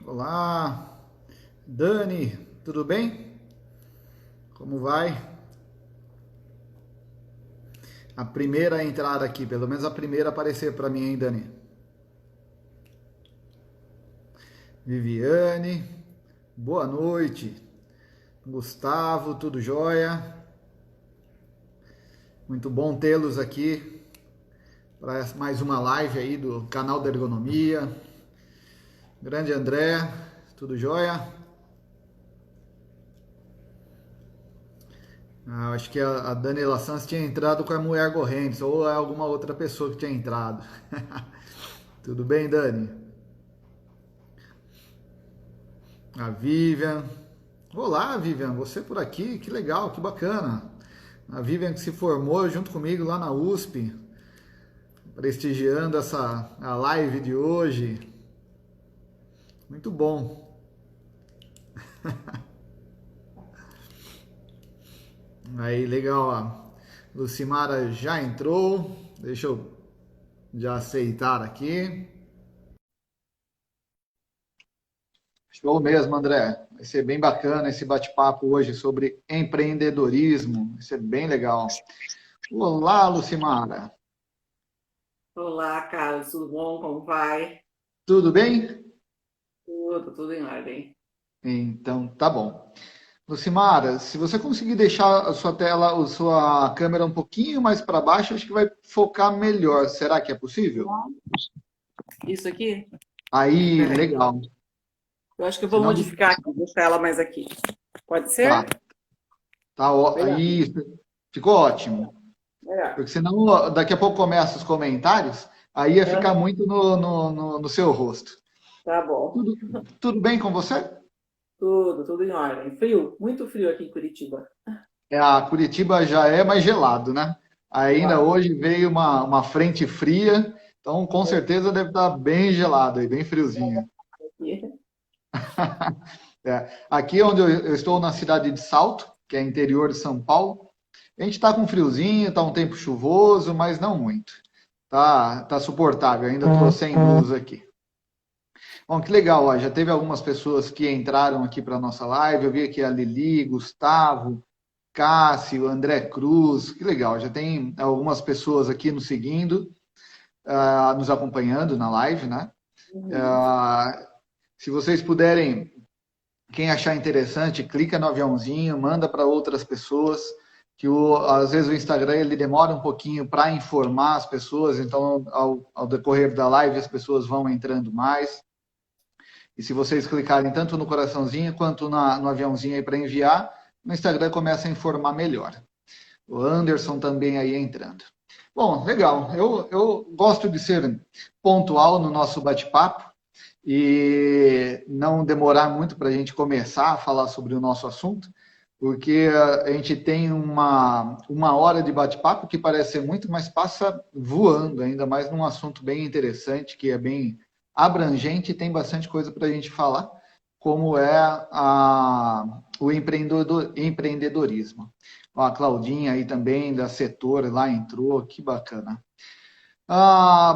Olá, Dani, tudo bem? Como vai? A primeira entrada aqui, pelo menos a primeira a aparecer para mim, hein, Dani? Viviane, boa noite. Gustavo, tudo jóia? Muito bom tê-los aqui para mais uma live aí do canal da Ergonomia. Grande André, tudo jóia? Acho que a Daniela Santos tinha entrado com a mulher Gorrentes, ou é alguma outra pessoa que tinha entrado. Tudo bem, Dani? A Vivian. Olá, Vivian, você por aqui, que legal, que bacana. A Vivian que se formou junto comigo lá na USP, prestigiando a live de hoje. Muito bom. Aí, legal, ó. Lucimara já entrou. Deixa eu já aceitar aqui. Show mesmo, André. Vai ser bem bacana esse bate-papo hoje sobre empreendedorismo. Vai ser bem legal. Olá, Lucimara. Olá, Carlos, tudo bom? Como vai? Tudo bem? Tudo em ordem. Então, tá bom. Lucimara, se você conseguir deixar a sua tela, a sua câmera um pouquinho mais para baixo, acho que vai focar melhor. Será que é possível? Isso aqui? Aí, Peraí. legal. Eu acho que eu vou Senão, modificar aqui, deixar ela mais aqui. Pode tá, ser? Melhor. aí ficou ótimo. Melhor. Porque senão daqui a pouco começa os comentários, aí ia ficar Aham. muito no seu rosto. Tá bom. Tudo, tudo bem com você? Tudo em ordem. Frio, muito frio aqui em Curitiba. É, a Curitiba já é mais gelado, né? Ainda Claro. hoje veio uma frente fria, então com certeza deve estar bem gelado e bem friozinho. Aqui. É, aqui onde eu estou na cidade de Salto, que é interior de São Paulo, a gente está com friozinho, está um tempo chuvoso, mas não muito. Tá suportável, ainda estou sem luz aqui. Bom, que legal, ó, já teve algumas pessoas que entraram aqui para a nossa live, eu vi aqui a Lili, Gustavo, Cássio, André Cruz, que legal, já tem algumas pessoas aqui nos seguindo, nos acompanhando na live, né? Uhum. Ah, se vocês puderem, quem achar interessante, clica no aviãozinho, manda para outras pessoas, que às vezes o Instagram ele demora um pouquinho para informar as pessoas, então ao decorrer da live as pessoas vão entrando mais. E se vocês clicarem tanto no coraçãozinho quanto no aviãozinho aí para enviar, no Instagram começa a informar melhor. O Anderson também aí entrando. Bom, legal. Eu gosto de ser pontual no nosso bate-papo e não demorar muito para a gente começar a falar sobre o nosso assunto, porque a gente tem uma hora de bate-papo que parece ser muito, mas passa voando, ainda mais num assunto bem interessante, que é bem abrangente e tem bastante coisa para a gente falar, como é o empreendedorismo. Ó, a Claudinha aí também, da Setor, lá entrou, que bacana.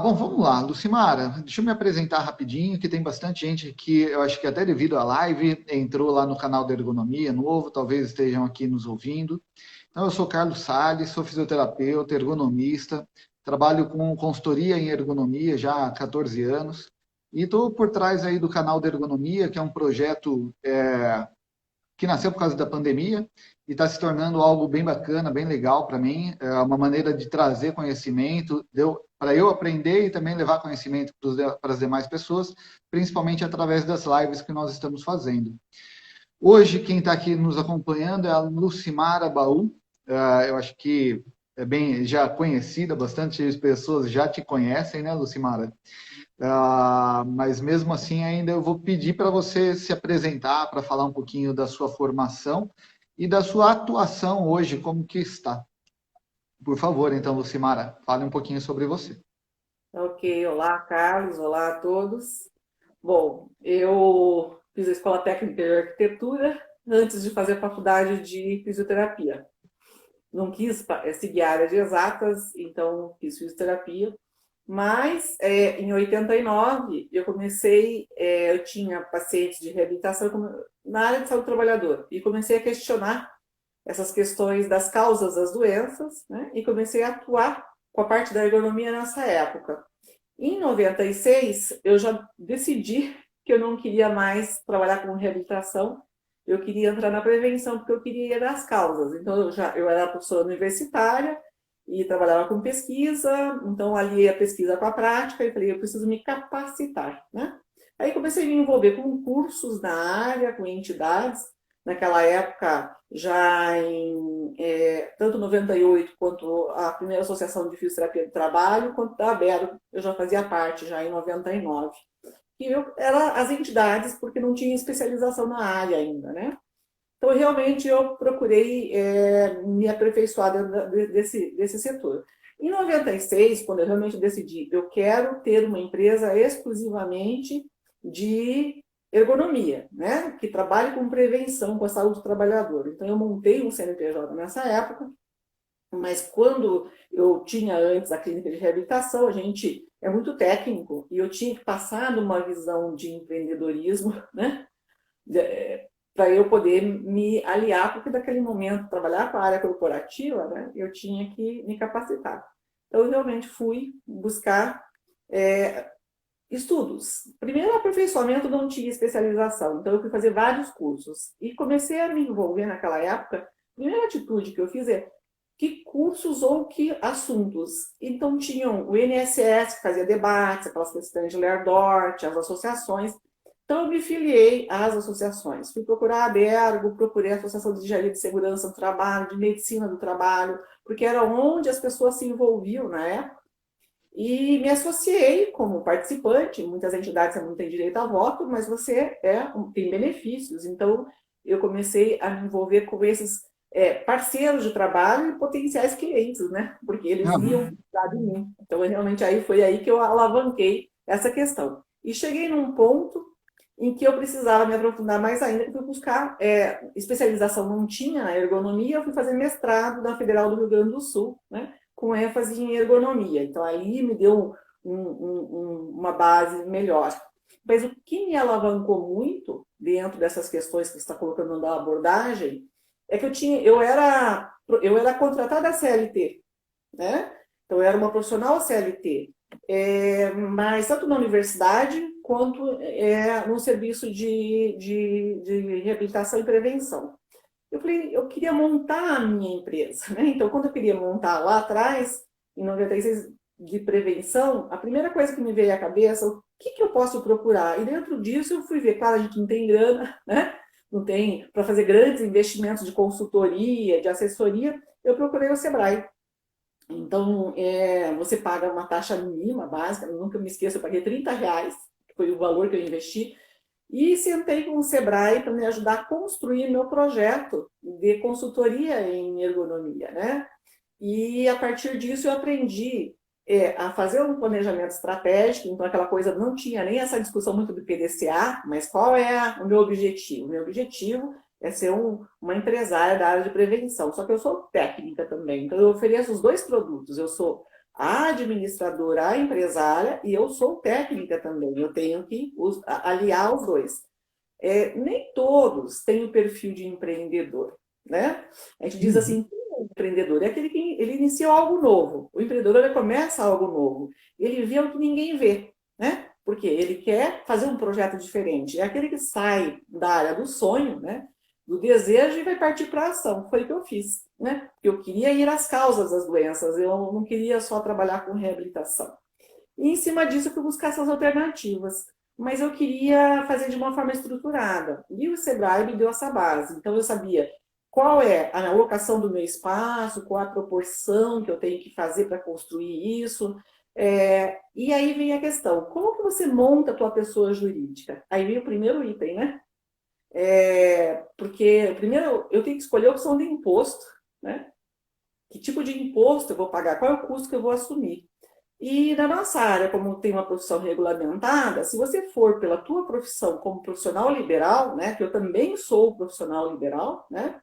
Bom, vamos lá, Lucimara, deixa eu me apresentar rapidinho, que tem bastante gente que eu acho que até devido à live entrou lá no canal da Ergonomia novo, talvez estejam aqui nos ouvindo. Então, eu sou Carlos Salles, sou fisioterapeuta, ergonomista, trabalho com consultoria em ergonomia já há 14 anos e estou por trás aí do canal da Ergonomia, que é um projeto que nasceu por causa da pandemia e está se tornando algo bem bacana, bem legal para mim. É uma maneira de trazer conhecimento, para eu aprender e também levar conhecimento para as demais pessoas, principalmente através das lives que nós estamos fazendo. Hoje, quem está aqui nos acompanhando é a Lucimara Baú. Eu acho que é bem já conhecida, bastante pessoas já te conhecem, né, Lucimara? Mas mesmo assim, ainda eu vou pedir para você se apresentar, para falar um pouquinho da sua formação e da sua atuação hoje, como que está. Por favor, então, Lucimara, fale um pouquinho sobre você. Ok, olá, Carlos, olá a todos. Bom, eu fiz a Escola Técnica de Arquitetura antes de fazer a faculdade de fisioterapia. Não quis seguir a área de exatas, então fiz fisioterapia. Mas, em 89, eu comecei, eu tinha pacientes de reabilitação na área de saúde do trabalhador, e comecei a questionar essas questões das causas das doenças, né? E comecei a atuar com a parte da ergonomia nessa época. Em 96, eu já decidi que eu não queria mais trabalhar com reabilitação, eu queria entrar na prevenção, porque eu queria ir das causas. Então, eu era professora universitária e trabalhava com pesquisa, então aliei a pesquisa com a prática e falei, eu preciso me capacitar, né? Aí comecei a me envolver com cursos na área, com entidades. Naquela época, já em tanto 98 quanto a primeira Associação de Fisioterapia do Trabalho, quanto da ABERO, eu já fazia parte, já em 99. E eu era as entidades, porque não tinha especialização na área ainda, né? Então, realmente, eu procurei me aperfeiçoar desse setor. Em 96, quando eu realmente decidi, eu quero ter uma empresa exclusivamente de ergonomia, né? Que trabalhe com prevenção, com a saúde do trabalhador. Então, eu montei um CNPJ nessa época, mas quando eu tinha antes a clínica de reabilitação, a gente é muito técnico e eu tinha que passar numa visão de empreendedorismo, né? Para eu poder me aliar, porque naquele momento, trabalhar com a área corporativa, né, eu tinha que me capacitar. Então, eu realmente fui buscar estudos. Primeiro, aperfeiçoamento, não tinha especialização, então eu fui fazer vários cursos. E comecei a me envolver naquela época. A primeira atitude que eu fiz é que cursos ou que assuntos. Então, tinham o INSS, que fazia debates, aquelas questões de Lerdort, as associações. Então, eu me filiei às associações. Fui procurar a ABERGO, procurei a Associação de Engenharia de Segurança do Trabalho, de Medicina do Trabalho, porque era onde as pessoas se envolviam na época. E me associei como participante. Muitas entidades não têm direito a voto, mas você tem benefícios. Então, eu comecei a me envolver com esses parceiros de trabalho e potenciais clientes, né? Porque eles iam precisar de mim. Então, realmente, foi aí que eu alavanquei essa questão. E cheguei num ponto em que eu precisava me aprofundar mais ainda, porque eu fui buscar especialização não tinha na ergonomia, eu fui fazer mestrado na Federal do Rio Grande do Sul, né, com ênfase em ergonomia. Então, aí me deu uma base melhor. Mas o que me alavancou muito dentro dessas questões que você está colocando na abordagem é que eu era contratada CLT, né? Então, eu era uma profissional CLT, mas tanto na universidade quanto no serviço de reabilitação e prevenção. Eu falei, eu queria montar a minha empresa, né? Então, quando eu queria montar lá atrás, em 96, de prevenção, a primeira coisa que me veio à cabeça, o que eu posso procurar? E dentro disso eu fui ver, claro, a gente não tem grana, né? Não tem para fazer grandes investimentos de consultoria, de assessoria, eu procurei o Sebrae. Então, você paga uma taxa mínima, básica, eu nunca me esqueço, eu paguei R$ 30, que foi o valor que eu investi, e sentei com o Sebrae para me ajudar a construir meu projeto de consultoria em ergonomia, né? E a partir disso eu aprendi a fazer um planejamento estratégico, então aquela coisa não tinha nem essa discussão muito do PDCA, mas qual é o meu objetivo? O meu objetivo é ser uma empresária da área de prevenção, só que eu sou técnica também, então eu ofereço os dois produtos, eu sou a administradora, a empresária, e eu sou técnica também, eu tenho que aliar os dois. Nem todos têm o perfil de empreendedor, né? A gente diz assim, o empreendedor é aquele que ele inicia algo novo. O empreendedor ele começa algo novo. Ele vê o que ninguém vê, né? Porque ele quer fazer um projeto diferente. É aquele que sai da área do sonho, né? Do desejo e vai partir para a ação. Foi o que eu fiz, né? Eu queria ir às causas das doenças. Eu não queria só trabalhar com reabilitação. E em cima disso eu fui buscar essas alternativas. Mas eu queria fazer de uma forma estruturada. E o Sebrae me deu essa base. Então eu sabia qual é a alocação do meu espaço, qual a proporção que eu tenho que fazer para construir isso. E aí vem a questão, como que você monta a tua pessoa jurídica? Aí vem o primeiro item, né? Porque primeiro eu tenho que escolher a opção de imposto, né? Que tipo de imposto eu vou pagar? Qual é o custo que eu vou assumir? E na nossa área, como tem uma profissão regulamentada, se você for pela tua profissão como profissional liberal, né, que eu também sou profissional liberal, né,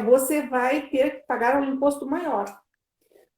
você vai ter que pagar um imposto maior.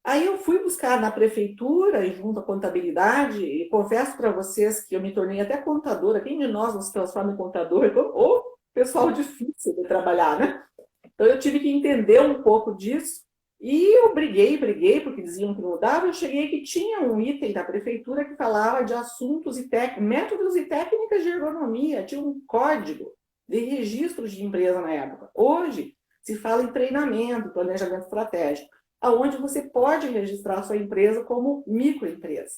Aí eu fui buscar na prefeitura, e junto à contabilidade, e confesso para vocês que eu me tornei até contadora. Quem de nós não se transforma em contador? Ou pessoal difícil de trabalhar, né? Então eu tive que entender um pouco disso. E eu briguei, porque diziam que não dava. Eu cheguei que tinha um item da prefeitura que falava de assuntos e métodos e técnicas de ergonomia. Tinha um código de registros de empresa na época. Hoje se fala em treinamento, planejamento estratégico, aonde você pode registrar a sua empresa como microempresa.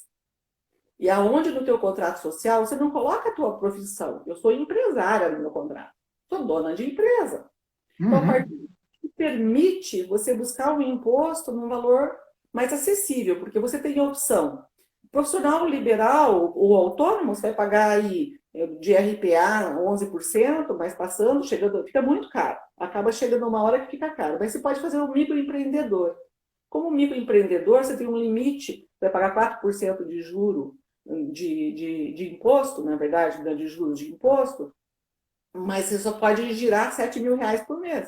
E aonde no teu contrato social você não coloca a tua profissão. Eu sou empresária no meu contrato. Sou dona de empresa. Então, a partir que permite você buscar um imposto num valor mais acessível, porque você tem a opção. Profissional liberal ou autônomo, você vai pagar aí de RPA 11%, mas passando, chegando, fica muito caro. Acaba chegando uma hora que fica caro. Mas você pode fazer um microempreendedor. Como microempreendedor, você tem um limite, vai pagar 4% de juro de imposto, na verdade, de juros de imposto, mas você só pode girar R$ 7.000 por mês,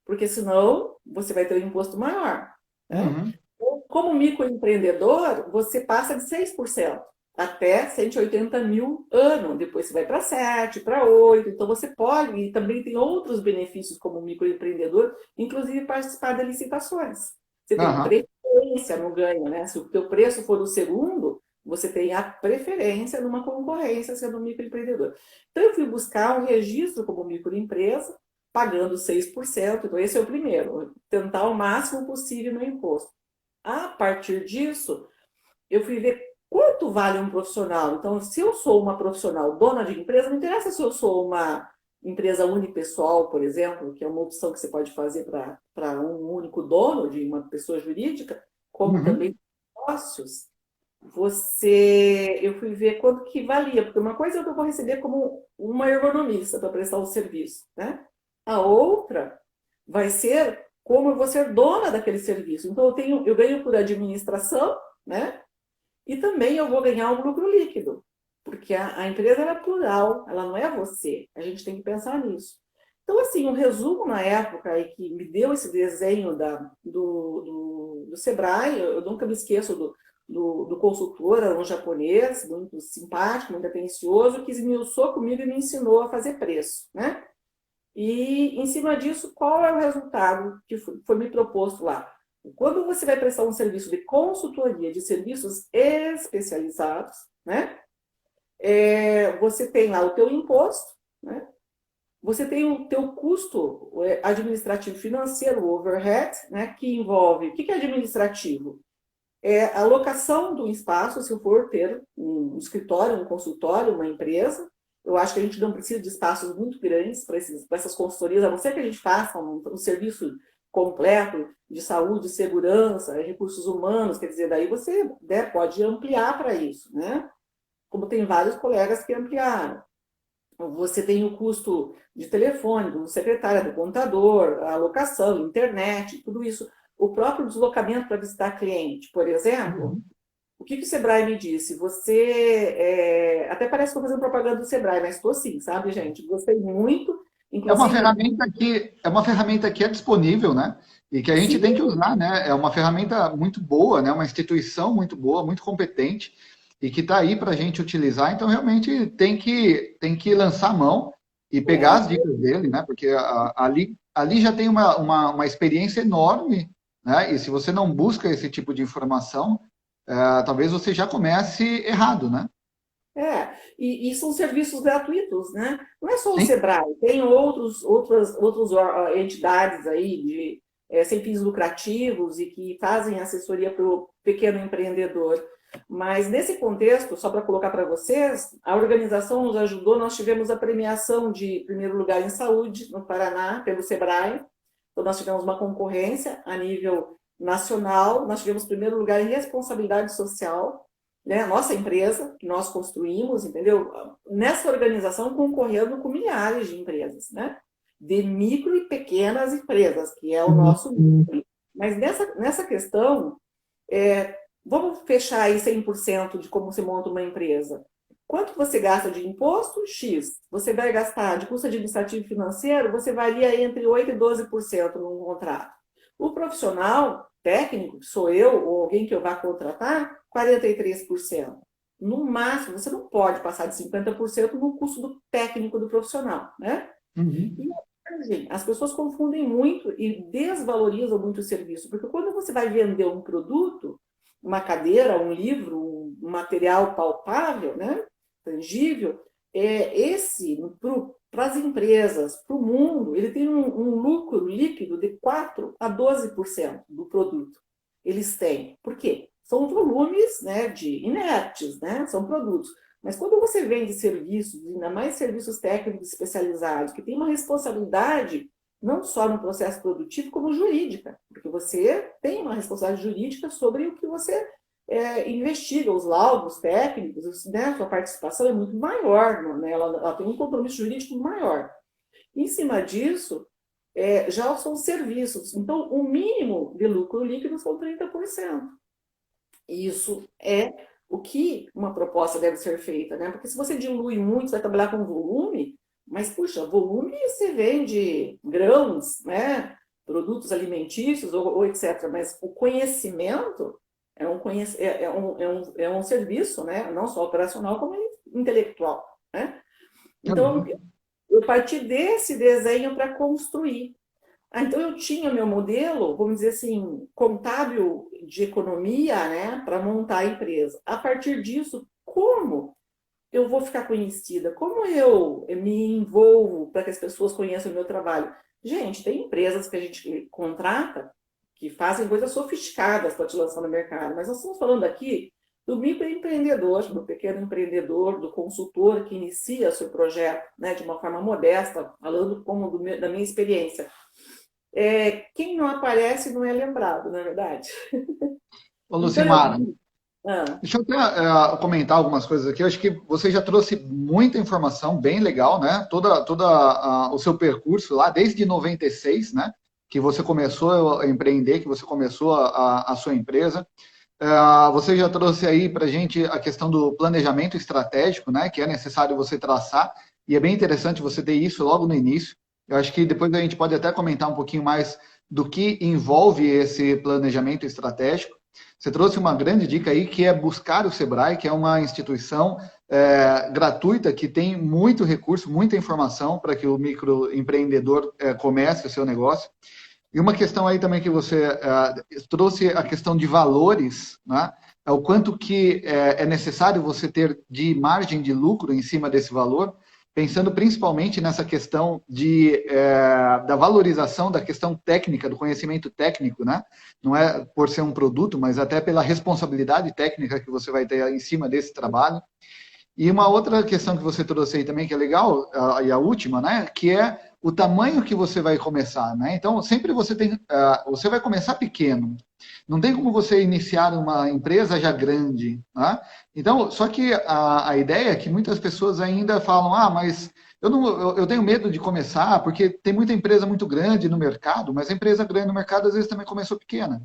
porque senão você vai ter um imposto maior. Né? Como microempreendedor, você passa de 6% até 180 mil ano, depois você vai para 7, para 8, então você pode, e também tem outros benefícios como microempreendedor, inclusive participar de licitações. Você tem preferência no ganho, né? Se o teu preço for o segundo, você tem a preferência numa concorrência sendo microempreendedor. Então, eu fui buscar um registro como microempresa, pagando 6%. Então, esse é o primeiro, tentar o máximo possível no imposto. A partir disso, eu fui ver quanto vale um profissional. Então, se eu sou uma profissional dona de empresa, não interessa se eu sou uma empresa unipessoal, por exemplo, que é uma opção que você pode fazer para um único dono de uma pessoa jurídica, como também negócios. Eu fui ver quanto que valia, porque uma coisa eu vou receber como uma ergonomista para prestar um serviço, né? A outra vai ser como eu vou ser dona daquele serviço. Então eu ganho por administração, né? E também eu vou ganhar um lucro líquido, porque a empresa é plural, ela não é você. A gente tem que pensar nisso. Então, assim, um resumo na época e que me deu esse desenho do Sebrae, eu nunca me esqueço do consultor, era um japonês, muito simpático, muito atencioso, que esmiuçou comigo e me ensinou a fazer preço, né? E, em cima disso, qual é o resultado que foi me proposto lá? Quando você vai prestar um serviço de consultoria, de serviços especializados, né? Você tem lá o teu imposto, né? Você tem o teu custo administrativo financeiro, o overhead, né? Que envolve... O que é administrativo? É a locação do espaço, se eu for ter um escritório, um consultório, uma empresa. Eu acho que a gente não precisa de espaços muito grandes para essas consultorias, a não ser que a gente faça um serviço completo de saúde, segurança, recursos humanos, quer dizer, daí você, né, pode ampliar para isso, né? Como tem vários colegas que ampliaram. Você tem o custo de telefone, do secretário, do contador, a locação, internet, tudo isso. O próprio deslocamento para visitar cliente, por exemplo, o que o Sebrae me disse? Até parece que estou fazendo propaganda do Sebrae, mas estou sim, sabe, gente? Gostei muito. É uma Inclusive, ferramenta que é disponível, né? E que a gente tem que usar, né? É uma ferramenta muito boa, né? Uma instituição muito boa, muito competente e que está aí para a gente utilizar. Então, realmente tem que lançar a mão e pegar as dicas dele, né? Porque ali já tem uma experiência enorme, né? E se você não busca esse tipo de informação, talvez você já comece errado, né? E são serviços gratuitos, né? Não é só o Sim. Sebrae, tem outras entidades aí sem fins lucrativos e que fazem assessoria para o pequeno empreendedor. Mas nesse contexto, só para colocar para vocês, a organização nos ajudou, nós tivemos a premiação de primeiro lugar em saúde no Paraná, pelo Sebrae. Então, nós tivemos uma concorrência a nível nacional, nós tivemos primeiro lugar em responsabilidade social, né? Nossa empresa, que nós construímos, entendeu? Nessa organização concorrendo com milhares de empresas, né? De micro e pequenas empresas, que é o nosso micro. Mas nessa questão, vamos fechar aí 100% de como se monta uma empresa. Quanto você gasta de imposto? X. Você vai gastar de custo administrativo e financeiro, você varia entre 8% e 12% num contrato. O profissional, técnico, que sou eu, ou alguém que eu vá contratar, 43%. No máximo, você não pode passar de 50% no custo do técnico do profissional, né? Uhum. E assim, as pessoas confundem muito e desvalorizam muito o serviço, porque quando você vai vender um produto, uma cadeira, um livro, um material palpável, né, tangível, esse, para as empresas, para o mundo, ele tem um lucro líquido de 4 a 12% do produto. Eles têm. Por quê? São volumes, né, de inertes, né, são produtos. Mas quando você vende serviços, ainda mais serviços técnicos especializados, que tem uma responsabilidade não só no processo produtivo, como jurídica, porque você tem uma responsabilidade jurídica sobre o que você investiga, os laudos técnicos, né? A sua participação é muito maior, né? Ela tem um compromisso jurídico maior. Em cima disso, já são serviços. Então, o mínimo de lucro líquido são 30%. Isso é o que uma proposta deve ser feita, né? Porque se você dilui muito, você vai trabalhar com volume, mas, puxa, volume você vende grãos, né? Produtos alimentícios ou etc. Mas o conhecimento é um serviço, né? Não só operacional, como intelectual, né? Então, Uhum. eu parti desse desenho para construir. Então, eu tinha meu modelo, vamos dizer assim, contábil de economia, né, para montar a empresa. A partir disso, como eu vou ficar conhecida? Como eu me envolvo para que as pessoas conheçam o meu trabalho? Gente, tem empresas que a gente contrata que fazem coisas sofisticadas para te lançar no mercado, mas nós estamos falando aqui do microempreendedor, do pequeno empreendedor, do consultor que inicia seu projeto, né, de uma forma modesta, falando como da minha experiência. Quem não aparece não é lembrado, não é verdade? Ô, Então, eu Lucimara, vi. Ah, deixa eu até comentar algumas coisas aqui. Eu acho que você já trouxe muita informação bem legal, né? O seu percurso lá, desde 96, né? Que você começou a empreender, que você começou a sua empresa. Você já trouxe aí para a gente a questão do planejamento estratégico, né? Que é necessário você traçar. E é bem interessante você ter isso logo no início. Eu acho que depois a gente pode até comentar um pouquinho mais do que envolve esse planejamento estratégico. Você trouxe uma grande dica aí, que é buscar o Sebrae, que é uma instituição gratuita que tem muito recurso, muita informação para que o microempreendedor comece o seu negócio. E uma questão aí também que você trouxe a questão de valores, né? O quanto que é necessário você ter de margem de lucro em cima desse valor, pensando principalmente nessa questão da valorização da questão técnica, do conhecimento técnico, né? Não é por ser um produto, mas até pela responsabilidade técnica que você vai ter em cima desse trabalho. E uma outra questão que você trouxe aí também, que é legal, e a última, né, que é o tamanho que você vai começar, né? Então, sempre você vai começar pequeno. Não tem como você iniciar uma empresa já grande, né? Então, só que a ideia é que muitas pessoas ainda falam, mas eu tenho medo de começar, porque tem muita empresa muito grande no mercado, mas a empresa grande no mercado às vezes também começou pequena.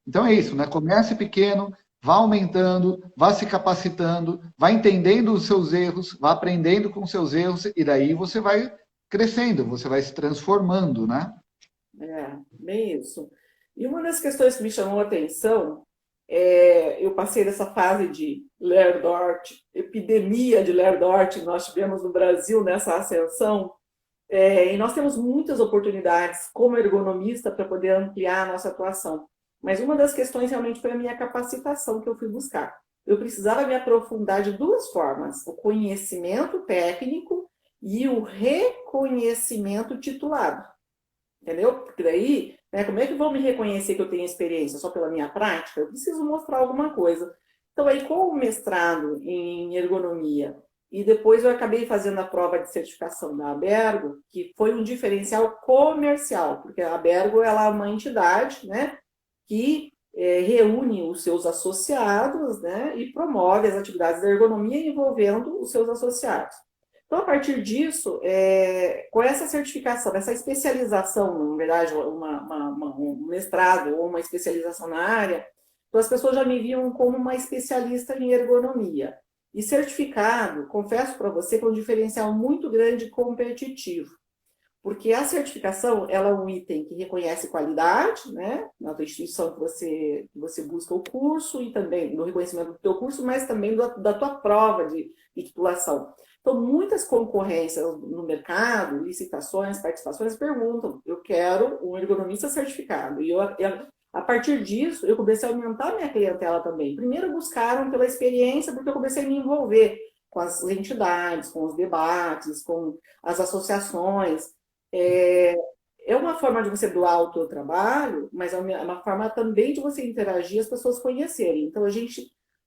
Então é isso, né? Comece pequeno, vá aumentando, vá se capacitando, vá entendendo os seus erros, vá aprendendo com os seus erros, e daí você vai crescendo, você vai se transformando, né? bem isso. E uma das questões que me chamou a atenção, eu passei dessa fase de Lerdort, epidemia de Lerdort que nós tivemos no Brasil nessa ascensão, e nós temos muitas oportunidades como ergonomista para poder ampliar a nossa atuação. Mas uma das questões realmente foi a minha capacitação que eu fui buscar. Eu precisava me aprofundar de duas formas: o conhecimento técnico e o reconhecimento titulado. Entendeu? Porque daí, né, como é que vão me reconhecer que eu tenho experiência só pela minha prática? Eu preciso mostrar alguma coisa. Então, aí, com o mestrado em ergonomia, e depois eu acabei fazendo a prova de certificação da Abergo, que foi um diferencial comercial, porque a Abergo ela é uma entidade, né, que reúne os seus associados, né, e promove as atividades da ergonomia envolvendo os seus associados. Então, a partir disso, com essa certificação, essa especialização, na verdade, um mestrado ou uma especialização na área, então as pessoas já me viam como uma especialista em ergonomia. E certificado, confesso para você, que é um diferencial muito grande competitivo. Porque a certificação, ela é um item que reconhece qualidade, né, na tua instituição que você busca o curso e também no reconhecimento do teu curso, mas também da tua prova de titulação. Então, muitas concorrências no mercado, licitações, participações, perguntam, eu quero um ergonomista certificado. E a partir disso, eu comecei a aumentar a minha clientela também. Primeiro buscaram pela experiência, porque eu comecei a me envolver com as entidades, com os debates, com as associações. É uma forma de você doar o teu trabalho, mas é uma forma também de você interagir e as pessoas conhecerem. Então,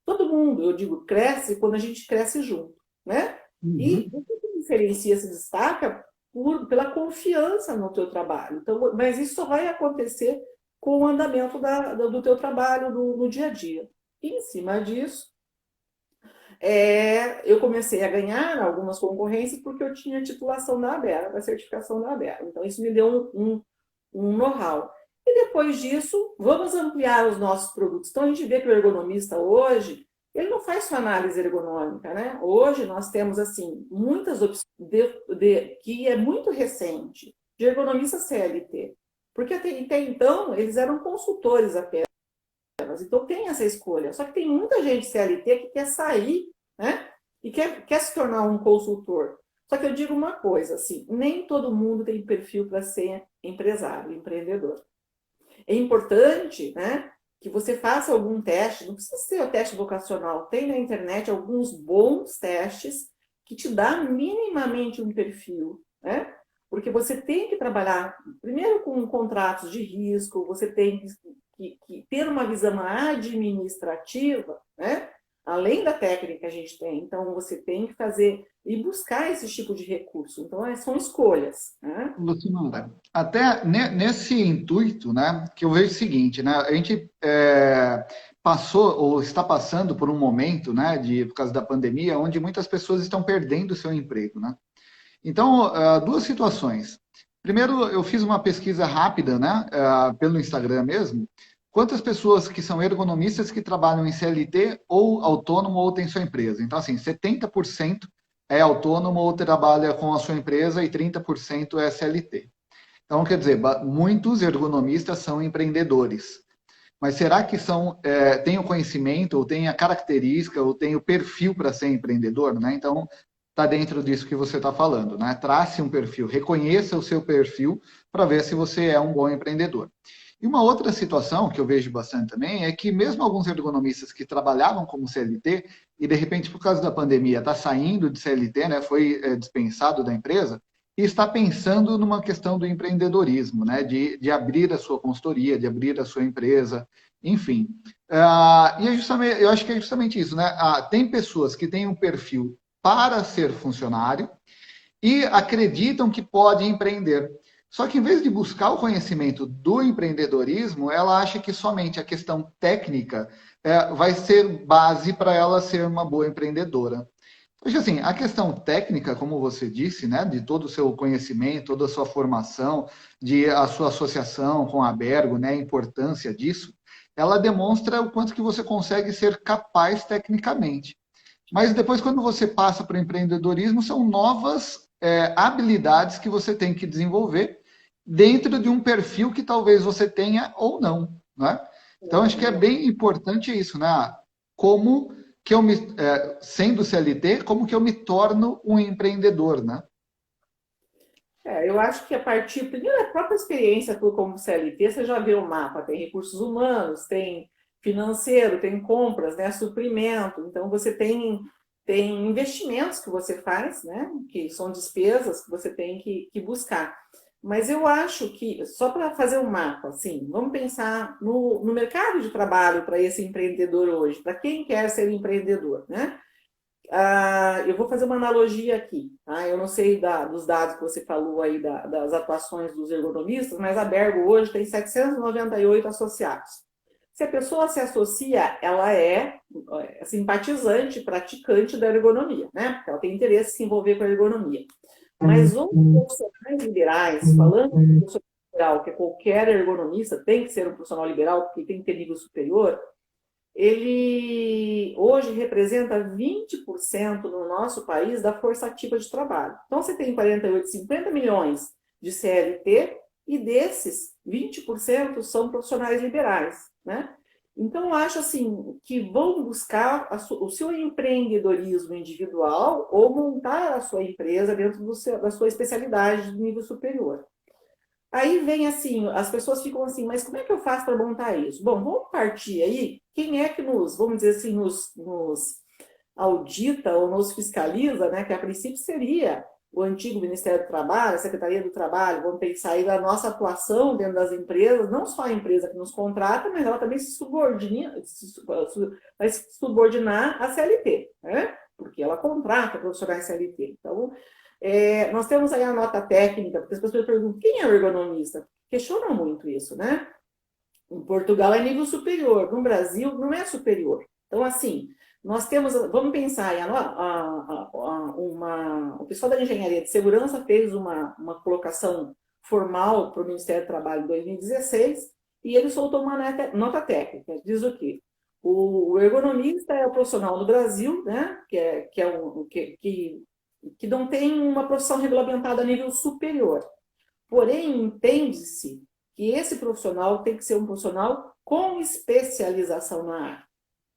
todo mundo, eu digo, cresce quando a gente cresce junto, né? E Uhum. o que se diferencia, se destaca pela confiança no teu trabalho. Então, mas isso só vai acontecer com o andamento do teu trabalho no dia a dia. E, em cima disso, eu comecei a ganhar algumas concorrências porque eu tinha titulação da ABER, da certificação da ABER. Então, isso me deu um know-how. E depois disso, vamos ampliar os nossos produtos. Então, a gente vê que o ergonomista hoje, ele não faz só análise ergonômica, né? Hoje nós temos, assim, muitas opções que é muito recente, de ergonomista CLT. Porque até então, eles eram consultores apenas. Então, tem essa escolha. Só que tem muita gente CLT que quer sair, né? E quer se tornar um consultor. Só que eu digo uma coisa, assim, nem todo mundo tem perfil para ser empresário, empreendedor. É importante, né, que você faça algum teste, não precisa ser o teste vocacional, tem na internet alguns bons testes que te dá minimamente um perfil, né? Porque você tem que trabalhar primeiro com contratos de risco, você tem que ter uma visão administrativa, né? Além da técnica que a gente tem. Então, você tem que fazer e buscar esse tipo de recurso. Então, são escolhas, né? Luciana, até nesse intuito, né, que eu vejo o seguinte, né, a gente passou ou está passando por um momento, né, por causa da pandemia, onde muitas pessoas estão perdendo o seu emprego, né? Então, duas situações. Primeiro, eu fiz uma pesquisa rápida, né, pelo Instagram mesmo. Quantas pessoas que são ergonomistas que trabalham em CLT ou autônomo ou têm sua empresa? Então, assim, 70% é autônomo ou trabalha com a sua empresa e 30% é CLT. Então, quer dizer, muitos ergonomistas são empreendedores. Mas será que têm o conhecimento, ou têm a característica, ou têm o perfil para ser empreendedor? Né? Então, está dentro disso que você está falando. Né? Trace um perfil, reconheça o seu perfil para ver se você é um bom empreendedor. E uma outra situação que eu vejo bastante também é que mesmo alguns ergonomistas que trabalhavam como CLT e de repente por causa da pandemia está saindo de CLT, né, foi dispensado da empresa e está pensando numa questão do empreendedorismo, né, de abrir a sua consultoria, de abrir a sua empresa, enfim. E eu acho que é justamente isso, né? Tem pessoas que têm um perfil para ser funcionário e acreditam que podem empreender. Só que em vez de buscar o conhecimento do empreendedorismo, ela acha que somente a questão técnica vai ser base para ela ser uma boa empreendedora. Porque assim, a questão técnica, como você disse, né, de todo o seu conhecimento, toda a sua formação, de a sua associação com a Bergo, né, a importância disso, ela demonstra o quanto que você consegue ser capaz tecnicamente. Mas depois, quando você passa para o empreendedorismo, são novas habilidades que você tem que desenvolver dentro de um perfil que talvez você tenha ou não, né? Então, acho que é bem importante isso, né? Como que sendo CLT, como que eu me torno um empreendedor, né? Eu acho que a partir, primeiro, da própria experiência tua como CLT, você já vê o mapa, tem recursos humanos, tem financeiro, tem compras, né, suprimento, então você tem investimentos que você faz, né, que são despesas que você tem que buscar. Mas eu acho que, só para fazer um mapa, assim, vamos pensar no mercado de trabalho para esse empreendedor hoje, para quem quer ser empreendedor, né? Eu vou fazer uma analogia aqui. Tá? Eu não sei dos dados que você falou aí das atuações dos ergonomistas, mas a Bergo hoje tem 798 associados. Se a pessoa se associa, ela é simpatizante, praticante da ergonomia, né? Porque ela tem interesse em se envolver com a ergonomia. Mas os profissionais liberais, falando de profissional liberal, que qualquer ergonomista tem que ser um profissional liberal, porque tem que ter nível superior, ele hoje representa 20% no nosso país da força ativa de trabalho. Então, você tem 48, 50 milhões de CLT, e desses, 20% são profissionais liberais, né? Então, eu acho assim, que vão buscar o seu empreendedorismo individual ou montar a sua empresa dentro da sua especialidade de nível superior. Aí vem assim, as pessoas ficam assim, mas como é que eu faço para montar isso? Bom, vamos partir aí, quem é que vamos dizer assim, nos audita ou nos fiscaliza, né? Que a princípio seria o antigo Ministério do Trabalho, a Secretaria do Trabalho, vamos pensar aí na nossa atuação dentro das empresas, não só a empresa que nos contrata, mas ela também vai se subordinar à CLT, né? Porque ela contrata profissionais CLT. Então, nós temos aí a nota técnica, porque as pessoas perguntam, quem é o ergonomista? Questionam muito isso, né? Em Portugal é nível superior, no Brasil não é superior. Então, assim, nós temos, vamos pensar, o pessoal da Engenharia de Segurança fez uma colocação formal para o Ministério do Trabalho em 2016 e ele soltou uma nota técnica, diz o quê? O ergonomista é o profissional no Brasil, né, que não tem uma profissão regulamentada a nível superior. Porém, entende-se que esse profissional tem que ser um profissional com especialização na área.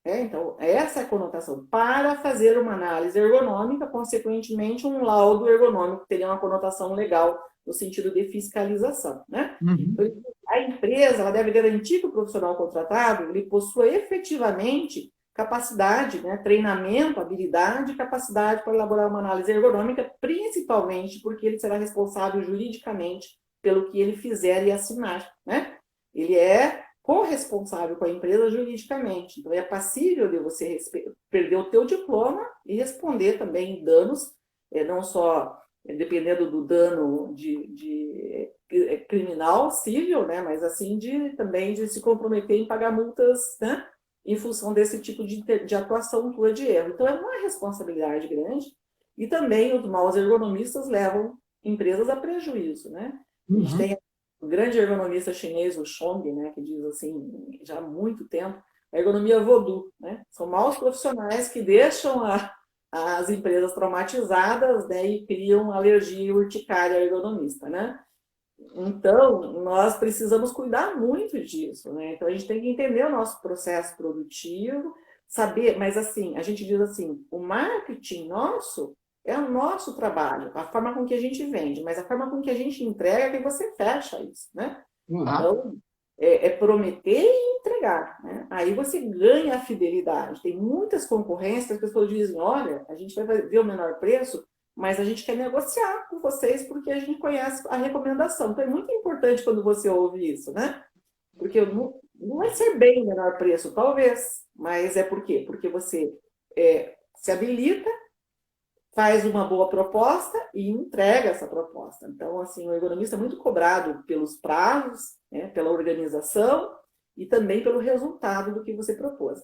Então, essa é a conotação. Para fazer uma análise ergonômica, consequentemente, um laudo ergonômico teria uma conotação legal no sentido de fiscalização, né? Uhum. Então, a empresa ela deve garantir que o profissional contratado ele possua efetivamente capacidade, né, treinamento, habilidade e capacidade para elaborar uma análise ergonômica, principalmente porque ele será responsável juridicamente pelo que ele fizer e assinar, né? Ele é corresponsável com a empresa juridicamente. Então, é passível de você perder o teu diploma e responder também danos, não só dependendo do dano de criminal, civil, né? Mas assim, também de se comprometer em pagar multas, né? Em função desse tipo de atuação tua de erro. Então, é uma responsabilidade grande e também os maus ergonomistas levam empresas a prejuízo, né? A gente tem o grande ergonomista chinês, o Chong, né, que diz assim, já há muito tempo, a ergonomia voodoo, né? São maus profissionais que deixam as empresas traumatizadas, né, e criam alergia e urticária ao ergonomista, né? Então, nós precisamos cuidar muito disso, né? Então, a gente tem que entender o nosso processo produtivo, saber, mas assim, a gente diz assim, o marketing nosso é o nosso trabalho, a forma com que a gente vende, mas a forma com que a gente entrega é que você fecha isso, né? Então, é prometer e entregar, né? Aí você ganha a fidelidade. Tem muitas concorrências, as pessoas dizem, olha, a gente vai ver o menor preço, mas a gente quer negociar com vocês porque a gente conhece a recomendação. Então, é muito importante quando você ouve isso, né? Porque não vai ser bem o menor preço, talvez, mas é por quê? Porque você se habilita, faz uma boa proposta e entrega essa proposta. Então, assim, o ergonomista é muito cobrado pelos prazos, né, pela organização e também pelo resultado do que você propôs.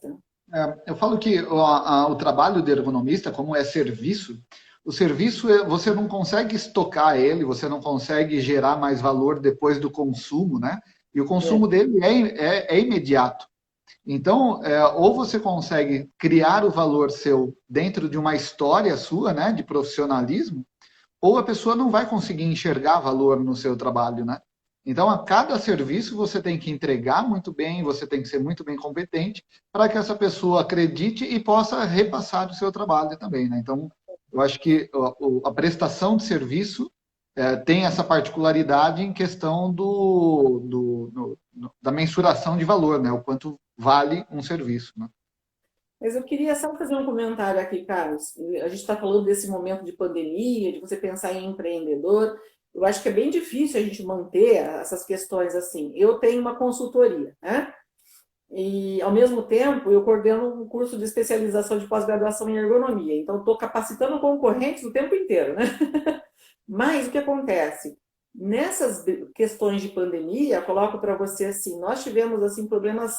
Né? Eu falo que o trabalho de ergonomista, como é serviço, o serviço você não consegue estocar ele, você não consegue gerar mais valor depois do consumo, né? E o consumo dele é imediato. Então, ou você consegue criar o valor seu dentro de uma história sua, né, de profissionalismo, ou a pessoa não vai conseguir enxergar valor no seu trabalho, né? Então, a cada serviço você tem que entregar muito bem, você tem que ser muito bem competente para que essa pessoa acredite e possa repassar o seu trabalho também, né? Então, eu acho que a prestação de serviço tem essa particularidade em questão da mensuração de valor, né? O quanto vale um serviço, né? Mas eu queria só fazer um comentário aqui, Carlos. A gente está falando desse momento de pandemia, de você pensar em empreendedor. Eu acho que é bem difícil a gente manter essas questões assim. Eu tenho uma consultoria, né? E, ao mesmo tempo, eu coordeno um curso de especialização de pós-graduação em ergonomia. Então, estou capacitando concorrentes o tempo inteiro, né? Mas o que acontece? Nessas questões de pandemia, eu coloco para você assim, nós tivemos assim problemas,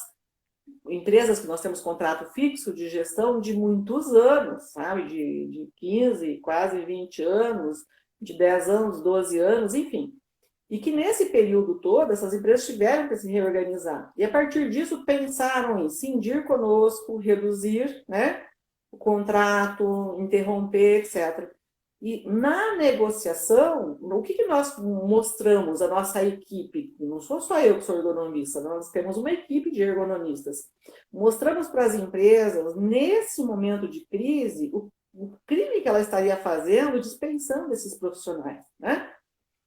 empresas que nós temos contrato fixo de gestão de muitos anos, sabe? De 15, quase 20 anos, de 10 anos, 12 anos, enfim. E que nesse período todo, essas empresas tiveram que se reorganizar. E a partir disso, pensaram em cindir conosco, reduzir, né, o contrato, interromper, etc. E na negociação, o que nós mostramos, a nossa equipe, não sou só eu que sou ergonomista, nós temos uma equipe de ergonomistas. Mostramos para as empresas, nesse momento de crise, o crime que ela estaria fazendo dispensando esses profissionais, né?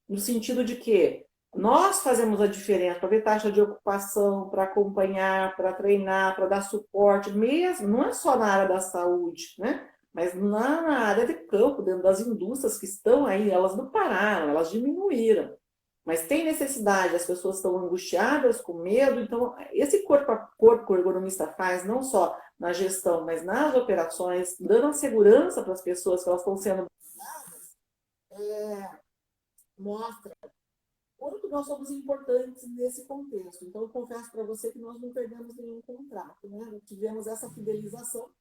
No sentido de que nós fazemos a diferença para ver taxa de ocupação, para acompanhar, para treinar, para dar suporte, mesmo, não é só na área da saúde, né? Mas na área de campo, dentro das indústrias que estão aí, elas não pararam, elas diminuíram. Mas tem necessidade, as pessoas estão angustiadas, com medo, então esse corpo a corpo que o ergonomista faz, não só na gestão, mas nas operações, dando a segurança para as pessoas que elas estão sendo mostra quanto nós somos importantes nesse contexto. Então, eu confesso para você que nós não perdemos nenhum contrato, né? Tivemos essa fidelização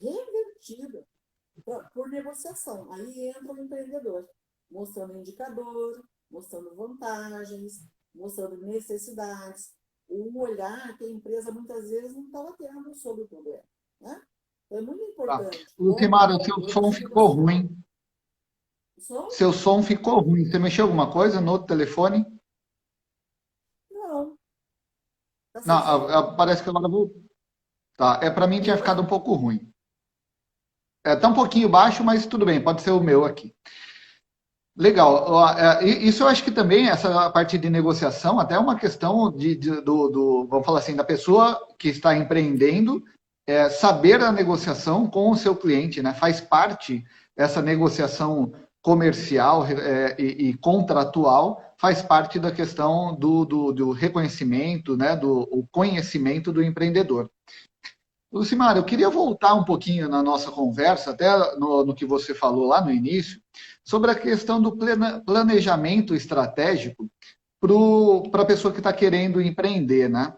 revertida por negociação. Aí entra o empreendedor, mostrando indicador, mostrando vantagens, mostrando necessidades, um olhar que a empresa muitas vezes não estava tendo sobre o problema, né? Então, é muito importante. Lucimara, o seu som ficou ruim. Seu som ficou ruim. Você mexeu alguma coisa no outro telefone? Não. Não, parece que agora voltou. Tá, para mim tinha ficado um pouco ruim. Tá um pouquinho baixo, mas tudo bem, pode ser o meu aqui. Legal. Isso eu acho que também, essa parte de negociação, até é uma questão vamos falar assim, da pessoa que está empreendendo, saber a negociação com o seu cliente, né? Faz parte essa negociação comercial e contratual, faz parte da questão do reconhecimento, né? Do conhecimento do empreendedor. Lucimara, eu queria voltar um pouquinho na nossa conversa, até no que você falou lá no início, sobre a questão do planejamento estratégico para a pessoa que está querendo empreender, né?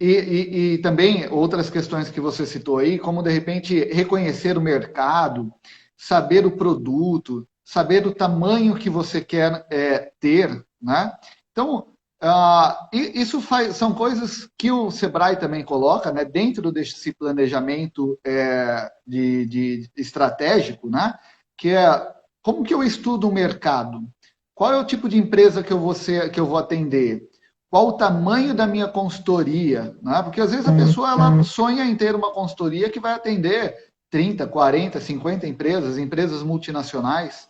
E também outras questões que você citou aí, como de repente reconhecer o mercado, saber o produto, saber o tamanho que você quer ter, né? Então, isso são coisas que o Sebrae também coloca, né, dentro desse planejamento de estratégico, né, que é como que eu estudo o mercado, qual é o tipo de empresa que eu vou atender, qual o tamanho da minha consultoria, né? Porque às vezes a pessoa ela sonha em ter uma consultoria que vai atender 30, 40, 50 empresas multinacionais.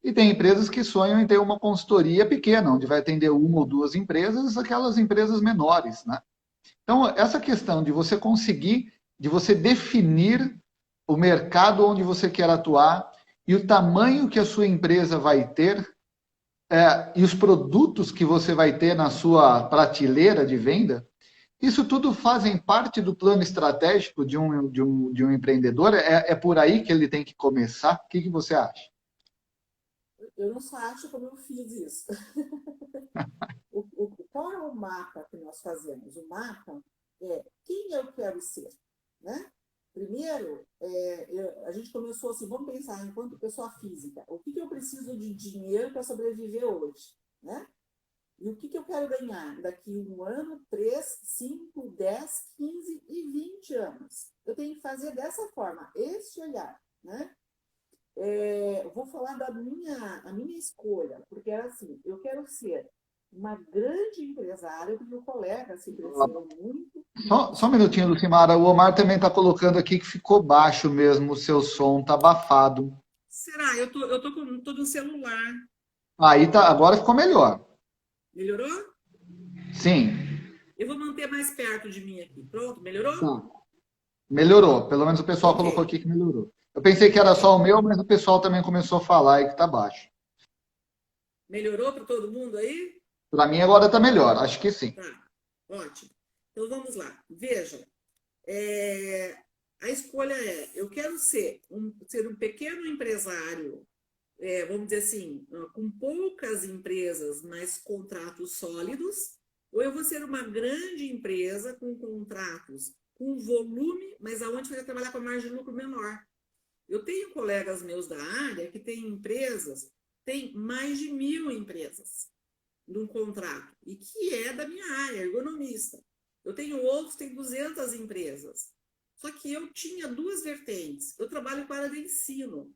E tem empresas que sonham em ter uma consultoria pequena, onde vai atender uma ou duas empresas, aquelas empresas menores, né? Então, essa questão de você conseguir, de você definir o mercado onde você quer atuar e o tamanho que a sua empresa vai ter, e os produtos que você vai ter na sua prateleira de venda, isso tudo fazem parte do plano estratégico de um empreendedor? É por aí que ele tem que começar? O que você acha? Eu não só acho como eu fiz isso. Qual é o mapa que nós fazemos? O mapa é quem eu quero ser, né? Primeiro, a gente começou assim, vamos pensar enquanto pessoa física, o que eu preciso de dinheiro para sobreviver hoje, né? E o que eu quero ganhar daqui 1 ano, 3, 5, 10, 15 e 20 anos? Eu tenho que fazer dessa forma, esse olhar, né? Eu vou falar a minha escolha, porque era assim, eu quero ser uma grande empresária, porque o colega se cresceram muito. Só um minutinho, Lucimara. O Omar também está colocando aqui que ficou baixo mesmo, o seu som está abafado. Será? Eu tô no celular. Aí tá, agora ficou melhor. Melhorou? Sim. Eu vou manter mais perto de mim aqui. Pronto, melhorou? Tá. Melhorou. Pelo menos o pessoal colocou aqui que melhorou. Eu pensei que era só o meu, mas o pessoal também começou a falar aí que está baixo. Melhorou para todo mundo aí? Para mim agora está melhor, acho que sim. Tá, ótimo. Então vamos lá. Vejam, a escolha eu quero ser um pequeno empresário, vamos dizer assim, com poucas empresas, mas contratos sólidos, ou eu vou ser uma grande empresa com contratos com volume, mas aonde você vai trabalhar com a margem de lucro menor. Eu tenho colegas meus da área que têm empresas, tem mais de 1.000 empresas num contrato, e que é da minha área, ergonomista. Eu tenho outros que têm 200 empresas. Só que eu tinha duas vertentes. Eu trabalho com a área de ensino,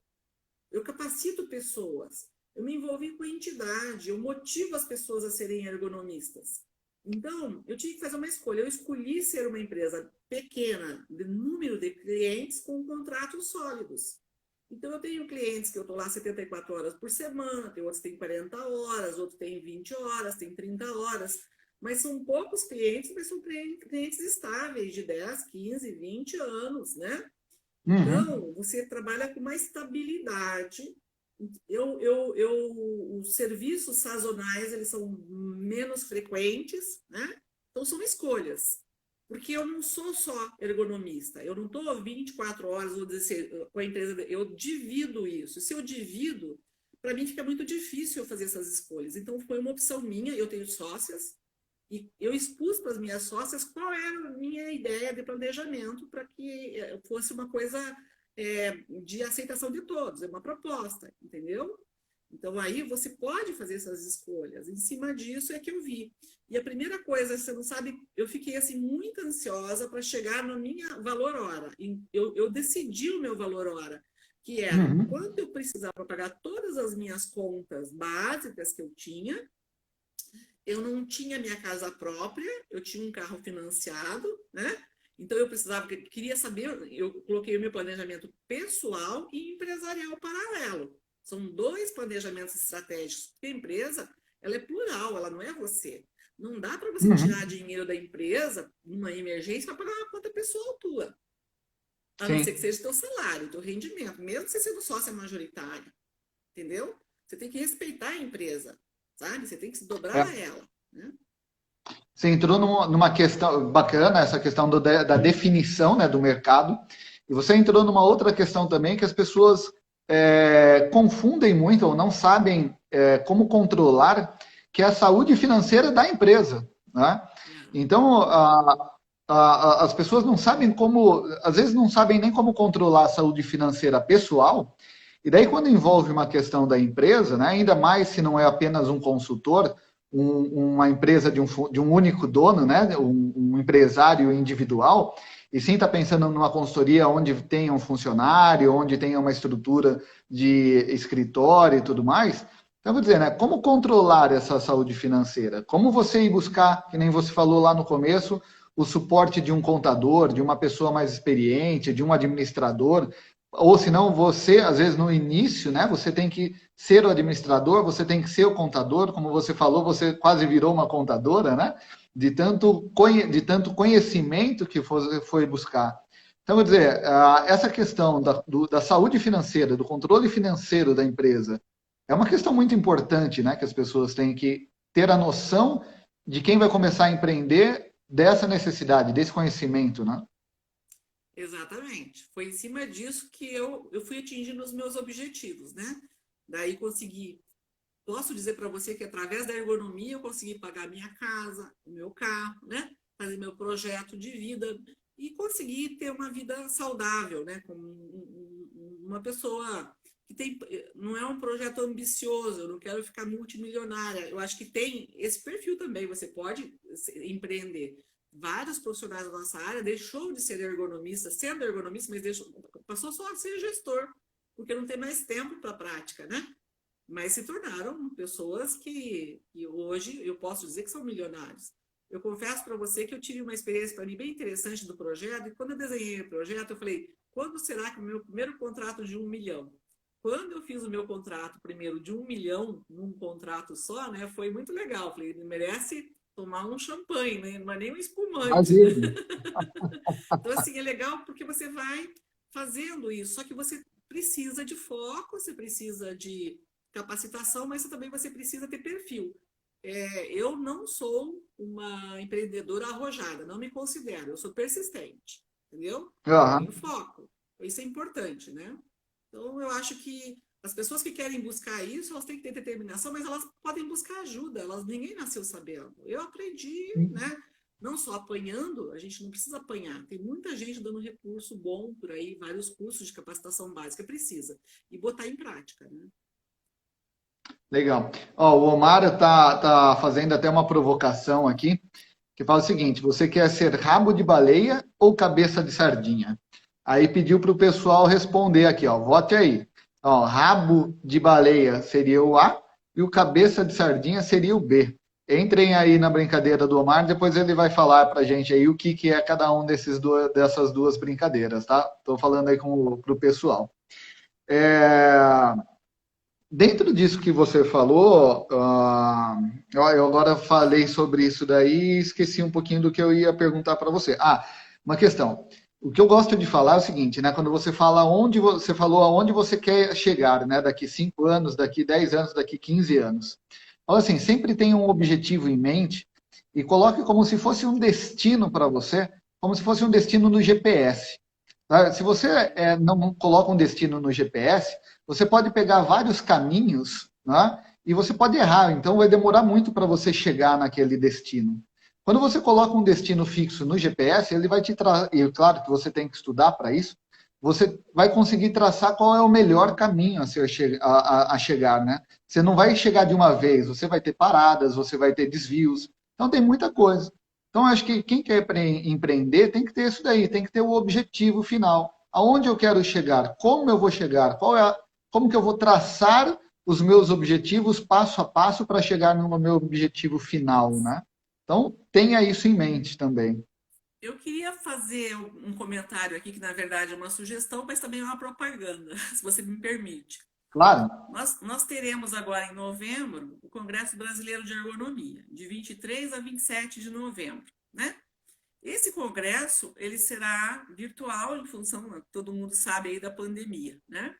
eu capacito pessoas, eu me envolvi com a entidade, eu motivo as pessoas a serem ergonomistas. Então, eu tive que fazer uma escolha. Eu escolhi ser uma empresa pequena, de número de clientes, com contratos sólidos. Então, eu tenho clientes que eu estou lá 74 horas por semana, tem outros que têm 40 horas, outros têm 20 horas, tem 30 horas, mas são poucos clientes, mas são clientes estáveis, de 10, 15, 20 anos, né? Uhum. Então, você trabalha com uma estabilidade. Os serviços sazonais, eles são menos frequentes, né? Então, são escolhas. Porque eu não sou só ergonomista, eu não estou 24 horas, vou dizer, com a empresa, eu divido isso. Se eu divido, para mim fica muito difícil eu fazer essas escolhas. Então, foi uma opção minha, eu tenho sócias, e eu expus para as minhas sócias qual era a minha ideia de planejamento para que fosse uma coisa de aceitação de todos, é uma proposta, entendeu? Então, aí você pode fazer essas escolhas. Em cima disso é que eu vi. E a primeira coisa, você não sabe, eu fiquei assim muito ansiosa para chegar no minha valor hora. Eu decidi o meu valor hora, que era Uhum. quanto eu precisava pagar todas as minhas contas básicas que eu tinha. Eu não tinha minha casa própria, eu tinha um carro financiado, né? Então eu precisava, queria saber, eu coloquei o meu planejamento pessoal e empresarial paralelo. São dois planejamentos estratégicos. Porque a empresa, ela é plural, ela não é você. Não dá para você Uhum. tirar dinheiro da empresa numa emergência para pagar uma conta pessoal tua. A não ser que Sim. seja teu salário, teu rendimento, mesmo você sendo sócia majoritária, entendeu? Você tem que respeitar a empresa, sabe? Você tem que se dobrar É. a ela, né? Você entrou numa questão bacana, essa questão da definição, né, do mercado, e você entrou numa outra questão também que as pessoas confundem muito ou não sabem como controlar, que é a saúde financeira da empresa, né? É. Então, as pessoas não sabem como, às vezes não sabem nem como controlar a saúde financeira pessoal, e daí quando envolve uma questão da empresa, né, ainda mais se não é apenas um consultor, uma empresa de um único dono, né, um empresário individual, e sim está pensando numa consultoria onde tenha um funcionário, onde tenha uma estrutura de escritório e tudo mais. Então, vou dizer, né, como controlar essa saúde financeira? Como você ir buscar, que nem você falou lá no começo, o suporte de um contador, de uma pessoa mais experiente, de um administrador, ou se não, você, às vezes, no início, né, você tem que ser o administrador, você tem que ser o contador, como você falou, você quase virou uma contadora, né? De tanto conhecimento que foi buscar. Então, vou dizer, essa questão da saúde financeira, do controle financeiro da empresa, é uma questão muito importante, né? Que as pessoas têm que ter a noção de quem vai começar a empreender dessa necessidade, desse conhecimento, né? Exatamente. Foi em cima disso que eu fui atingindo os meus objetivos, né? Daí consegui, posso dizer para você que através da ergonomia eu consegui pagar minha casa, o meu carro, né? Fazer meu projeto de vida e conseguir ter uma vida saudável, né? Com uma pessoa que tem, não é um projeto ambicioso, eu não quero ficar multimilionária. Eu acho que tem esse perfil também, você pode empreender. Vários profissionais da nossa área deixou de ser ergonomista, sendo ergonomista, mas passou só a ser gestor, porque não tem mais tempo para a prática, né? Mas se tornaram pessoas que hoje eu posso dizer que são milionários. Eu confesso para você que eu tive uma experiência para mim bem interessante do projeto, e quando eu desenhei o projeto, eu falei, quando será que o meu primeiro contrato de 1 milhão? Quando eu fiz o meu contrato primeiro de 1 milhão num contrato só, né, foi muito legal. Falei, ele merece tomar um champanhe, né? Não é nem um espumante, né? Imagina. Então, assim, é legal porque você vai fazendo isso, só que você precisa de foco, você precisa de capacitação, mas também você precisa ter perfil. Eu não sou uma empreendedora arrojada, não me considero, eu sou persistente, entendeu? Eu Uhum. tenho foco, isso é importante, né? Então, eu acho que as pessoas que querem buscar isso, elas têm que ter determinação, mas elas podem buscar ajuda, ninguém nasceu sabendo. Eu aprendi, né? Não só apanhando, a gente não precisa apanhar. Tem muita gente dando recurso bom por aí, vários cursos de capacitação básica, precisa. E botar em prática, né? Legal. Ó, o Omar tá fazendo até uma provocação aqui. que fala o seguinte: você quer ser rabo de baleia ou cabeça de sardinha? Aí pediu para o pessoal responder aqui, ó, vote aí. Ó, rabo de baleia seria o A e o cabeça de sardinha seria o B. Entrem aí na brincadeira do Omar, depois ele vai falar para a gente aí o que, que é cada um dessas duas brincadeiras, tá? Estou falando aí para o pessoal. Dentro disso que você falou, eu agora falei sobre isso daí e esqueci um pouquinho do que eu ia perguntar para você. Uma questão. O que eu gosto de falar é o seguinte, né? Quando você fala onde você falou aonde você quer chegar, né? Daqui 5 anos, daqui 10 anos, daqui 15 anos. Fala assim, sempre tenha um objetivo em mente e coloque como se fosse um destino para você, como se fosse um destino no GPS. Tá? Se você não coloca um destino no GPS, você pode pegar vários caminhos, né? E você pode errar. Então vai demorar muito para você chegar naquele destino. Quando você coloca um destino fixo no GPS, ele vai te trazer. E claro que você tem que estudar para isso. Você vai conseguir traçar qual é o melhor caminho a chegar, né? Você não vai chegar de uma vez. Você vai ter paradas, você vai ter desvios. Então tem muita coisa. Então, acho que quem quer empreender tem que ter isso daí, tem que ter o objetivo final. Aonde eu quero chegar? Como eu vou chegar? Como que eu vou traçar os meus objetivos passo a passo para chegar no meu objetivo final, né? Então, tenha isso em mente também. Eu queria fazer um comentário aqui, que na verdade é uma sugestão, mas também é uma propaganda, se você me permite. Claro. Nós teremos agora em novembro o Congresso Brasileiro de Ergonomia, de 23 a 27 de novembro, né? Esse congresso, ele será virtual em função, todo mundo sabe aí, da pandemia, né?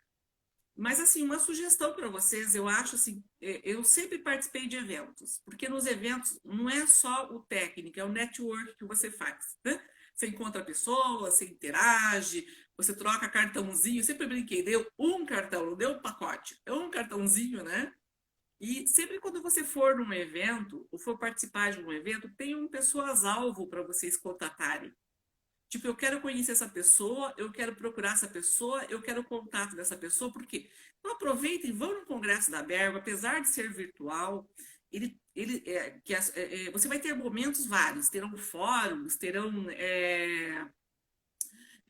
Mas, assim, uma sugestão para vocês, eu acho assim, eu sempre participei de eventos, porque nos eventos não é só o técnico, é o network que você faz, né? Você encontra pessoas, você interage, você troca cartãozinho, eu sempre brinquei, deu um cartão, não deu um pacote, é um cartãozinho, né? E sempre quando você for num evento, ou for participar de um evento, tenham pessoas-alvo para vocês contatarem. Tipo, eu quero conhecer essa pessoa, eu quero procurar essa pessoa, eu quero o contato dessa pessoa, por quê? Então aproveitem, vão no Congresso da Bergo, apesar de ser virtual, você vai ter momentos vários, terão fóruns, terão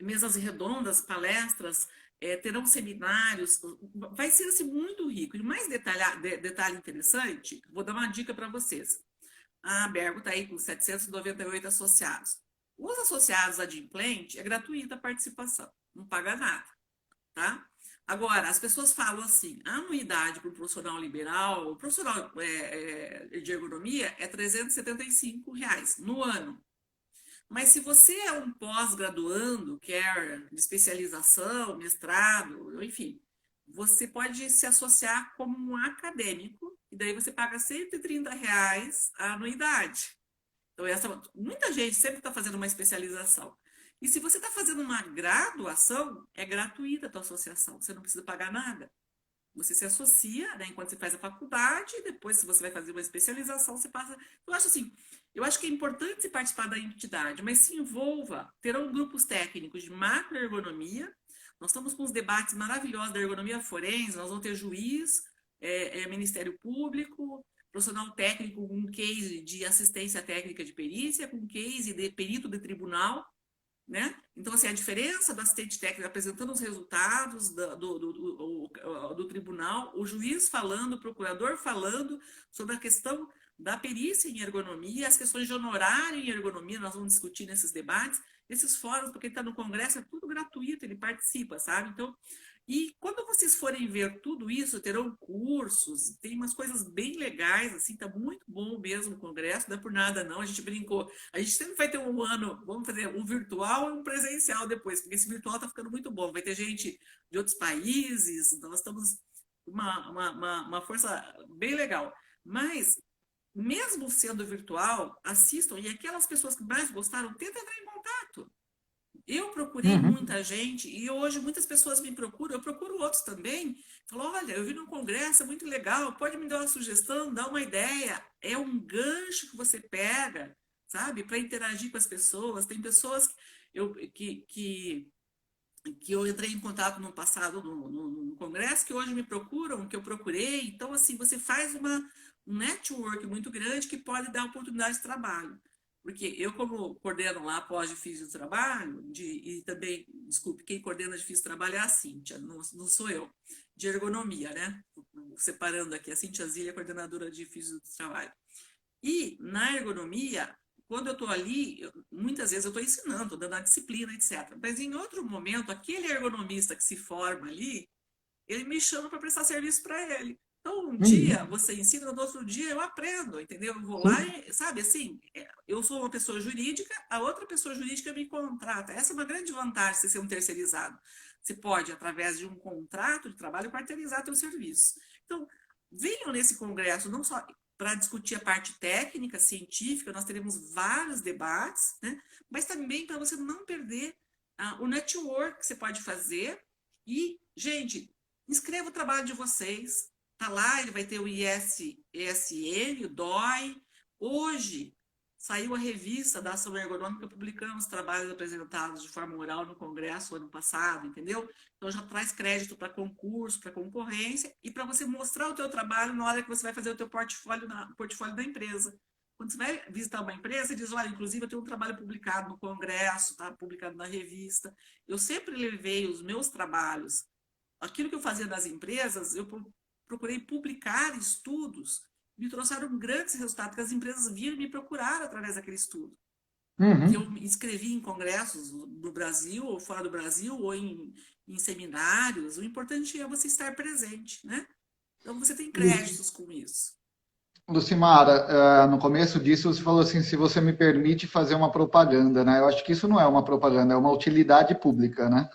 mesas redondas, palestras, terão seminários, vai ser assim, muito rico. E mais detalhe interessante, vou dar uma dica para vocês. A Bergo está aí com 798 associados. Os associados Adimplente é gratuita a participação, não paga nada, tá? Agora, as pessoas falam assim, a anuidade para o profissional liberal, o profissional de ergonomia é R$ 375 no ano. Mas se você é um pós-graduando, quer de especialização, mestrado, enfim, você pode se associar como um acadêmico, e daí você paga R$ 130 a anuidade. Então, muita gente sempre está fazendo uma especialização. E se você está fazendo uma graduação, é gratuita a tua associação, você não precisa pagar nada. Você se associa, né, enquanto você faz a faculdade, e depois, se você vai fazer uma especialização, você passa. Eu acho que é importante se participar da entidade, mas se envolva. Terão grupos técnicos de macroergonomia. Nós estamos com os debates maravilhosos da ergonomia forense, nós vamos ter juiz, Ministério Público, profissional técnico com um case de assistência técnica de perícia, com um case de perito de tribunal, né? Então, assim, a diferença do assistente técnico apresentando os resultados do tribunal, o juiz falando, o procurador falando sobre a questão da perícia em ergonomia, as questões de honorário em ergonomia, nós vamos discutir nesses debates, esses fóruns, porque ele está no Congresso, é tudo gratuito, ele participa, sabe? Então, e quando vocês forem ver tudo isso, terão cursos, tem umas coisas bem legais, assim, tá muito bom mesmo o congresso, não é por nada não, a gente brincou. A gente sempre vai ter um ano, vamos fazer um virtual e um presencial depois, porque esse virtual tá ficando muito bom, vai ter gente de outros países, nós estamos uma força bem legal. Mas, mesmo sendo virtual, assistam, e aquelas pessoas que mais gostaram, tentem entrar em contato. Eu procurei muita gente e hoje muitas pessoas me procuram, eu procuro outros também. Falo, olha, eu vi num congresso, é muito legal, pode me dar uma sugestão, dar uma ideia. É um gancho que você pega, sabe, para interagir com as pessoas. Tem pessoas que eu entrei em contato no passado no congresso, que hoje me procuram, que eu procurei. Então, assim, você faz um network muito grande que pode dar oportunidade de trabalho. Porque eu, como coordeno lá pós de Físio do Trabalho, e também, desculpe, quem coordena de Físio do Trabalho é a Cíntia, não sou eu, de ergonomia, né? Separando aqui, a Cíntia Zilha, coordenadora de Físio do Trabalho. E na ergonomia, quando eu estou ali, muitas vezes eu estou ensinando, estou dando a disciplina, etc. Mas em outro momento, aquele ergonomista que se forma ali, ele me chama para prestar serviço para ele. Então, um dia você ensina, no outro dia eu aprendo, entendeu? Eu vou lá e, sabe, assim, eu sou uma pessoa jurídica, a outra pessoa jurídica me contrata. Essa é uma grande vantagem de ser um terceirizado. Você pode, através de um contrato de trabalho, quarteirizar seu serviço. Então, venham nesse congresso, não só para discutir a parte técnica, científica, nós teremos vários debates, né? Mas também para você não perder o network que você pode fazer. E, gente, inscreva o trabalho de vocês. Tá lá, ele vai ter o ISN, o DOI. Hoje saiu a revista da Ação Ergonômica, publicando os trabalhos apresentados de forma oral no Congresso ano passado, entendeu? Então já traz crédito para concurso, para concorrência e para você mostrar o teu trabalho na hora que você vai fazer o teu portfólio da empresa. Quando você vai visitar uma empresa, você diz, olha, inclusive eu tenho um trabalho publicado no Congresso, tá publicado na revista. Eu sempre levei os meus trabalhos, aquilo que eu fazia nas empresas, eu procurei publicar estudos, me trouxeram grandes resultados, porque as empresas viram me procurar através daquele estudo. Que eu me inscrevi em congressos no Brasil, ou fora do Brasil, ou em seminários. O importante é você estar presente, né? Então, você tem créditos com isso. Lucimara, no começo disso você falou assim, se você me permite fazer uma propaganda, né? Eu acho que isso não é uma propaganda, é uma utilidade pública, né?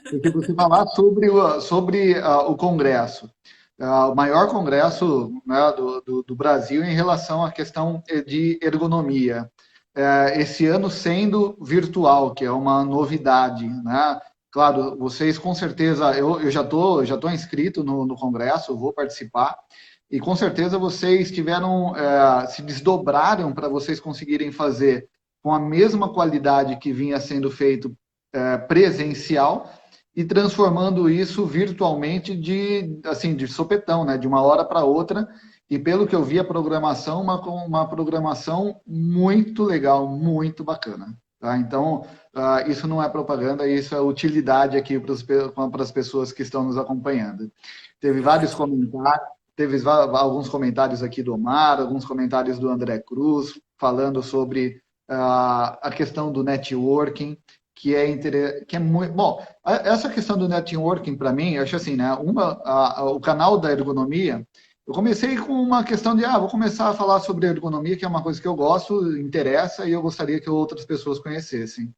Porque você falar sobre o Congresso, o maior congresso, né, do Brasil em relação à questão de ergonomia. Esse ano sendo virtual, que é uma novidade, né? Claro, vocês com certeza, eu já tô inscrito no Congresso, vou participar. E com certeza vocês se desdobraram para vocês conseguirem fazer com a mesma qualidade que vinha sendo feito presencial e transformando isso virtualmente de sopetão, né? De uma hora para outra. E pelo que eu vi, a programação, uma programação muito legal, muito bacana. Tá? Então, isso não é propaganda, isso é utilidade aqui para as pessoas que estão nos acompanhando. Teve vários comentários. Teve alguns comentários aqui do Omar, alguns comentários do André Cruz, falando sobre a questão do networking, que é muito... Bom, essa questão do networking, para mim, eu acho assim, né? O canal da ergonomia, eu comecei com uma questão de, vou começar a falar sobre ergonomia, que é uma coisa que eu gosto, interessa, e eu gostaria que outras pessoas conhecessem.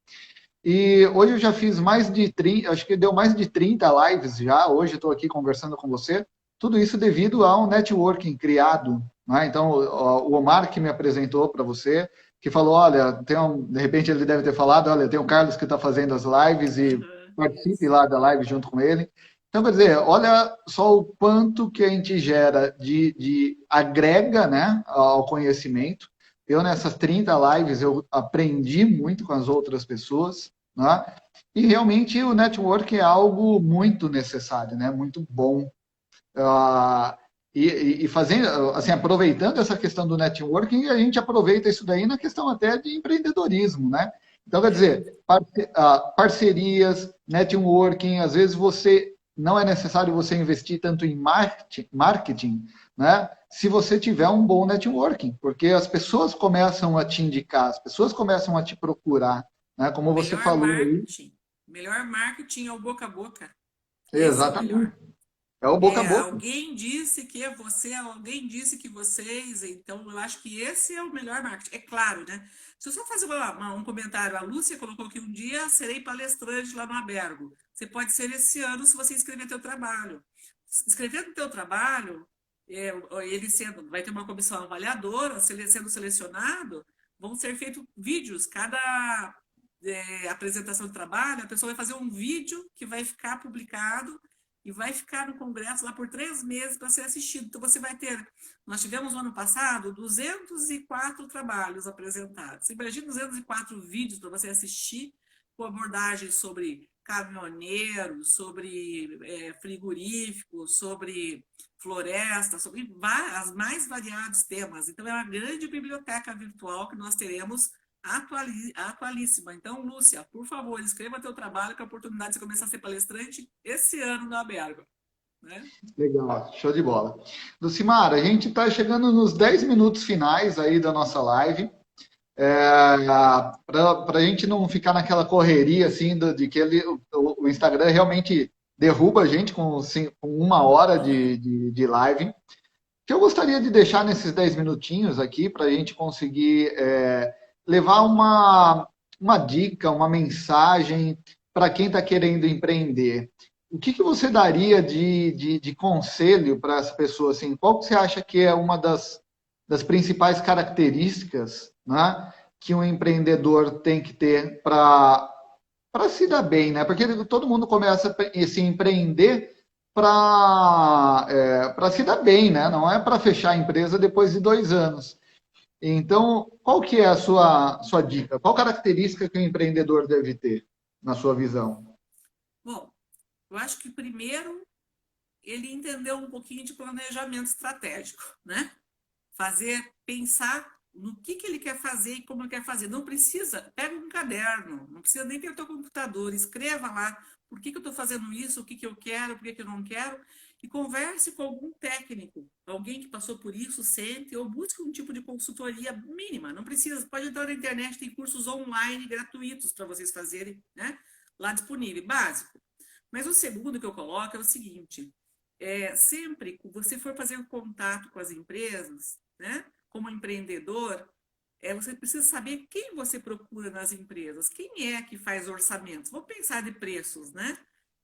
E hoje eu já fiz mais de 30, acho que deu mais de 30 lives já, hoje estou aqui conversando com você, tudo isso devido a um networking criado. Né? Então, o Omar que me apresentou para você, que falou, olha, de repente ele deve ter falado, olha, tem o Carlos que está fazendo as lives e participe lá da live junto com ele. Então, quer dizer, olha só o quanto que a gente gera de agrega, né, ao conhecimento. Eu, nessas 30 lives, eu aprendi muito com as outras pessoas, né? E realmente o network é algo muito necessário, né? Muito bom. E fazendo, assim, aproveitando essa questão do networking, a gente aproveita isso daí na questão até de empreendedorismo, né? Então, quer dizer, parcerias, networking, às vezes não é necessário você investir tanto em marketing, né? Se você tiver um bom networking, porque as pessoas começam a te indicar, as pessoas começam a te procurar, né? Como você falou aí. Melhor marketing é o boca a boca. Exatamente. Esse é o melhor. É o boca a boca. Alguém disse que é você, alguém disse que vocês, então eu acho que esse é o melhor marketing. É claro, né? Se eu só fazer um comentário, a Lúcia colocou que um dia serei palestrante lá no Abergo. Você pode ser esse ano se você escrever teu trabalho. Escrevendo teu trabalho, vai ter uma comissão avaliadora, sendo selecionado, vão ser feitos vídeos. Cada apresentação de trabalho, a pessoa vai fazer um vídeo que vai ficar publicado e vai ficar no congresso lá por 3 meses para ser assistido. Então, você vai ter... Nós tivemos no ano passado 204 trabalhos apresentados. Você imagina 204 vídeos para você assistir com abordagem sobre caminhoneiros, sobre frigoríficos, sobre floresta, sobre os mais variados temas. Então, é uma grande biblioteca virtual que nós teremos atualíssima. Então, Lúcia, por favor, escreva teu trabalho com a oportunidade de você começar a ser palestrante esse ano na Abergo. Né? Legal, show de bola. Lucimar, a gente está chegando nos 10 minutos finais aí da nossa live. Para a gente não ficar naquela correria assim de que o Instagram realmente derruba a gente com 1 hora de live. O que eu gostaria de deixar nesses 10 minutinhos aqui para a gente conseguir levar uma dica, uma mensagem para quem está querendo empreender. O que você daria de conselho para essa pessoa? Assim, qual que você acha que é uma das principais características, né, que um empreendedor tem que ter para se dar bem, né? Porque todo mundo começa a se empreender para se dar bem, né? Não é para fechar a empresa depois de 2 anos. Então, qual que é a sua dica? Qual característica que o empreendedor deve ter, na sua visão? Bom, eu acho que primeiro ele entendeu um pouquinho de planejamento estratégico, né? Pensar no que ele quer fazer e como ele quer fazer. Não precisa, pega um caderno, não precisa nem ter o teu computador, escreva lá por que eu estou fazendo isso, o que eu quero, por que eu não quero, e converse com algum técnico, alguém que passou por isso, sente, ou busque um tipo de consultoria mínima. Não precisa, pode entrar na internet, tem cursos online gratuitos para vocês fazerem, né? Lá disponível, básico. Mas o segundo que eu coloco é o seguinte: sempre que você for fazer um contato com as empresas, né, como empreendedor, você precisa saber quem você procura nas empresas, quem é que faz orçamentos. Vamos pensar de preços, né?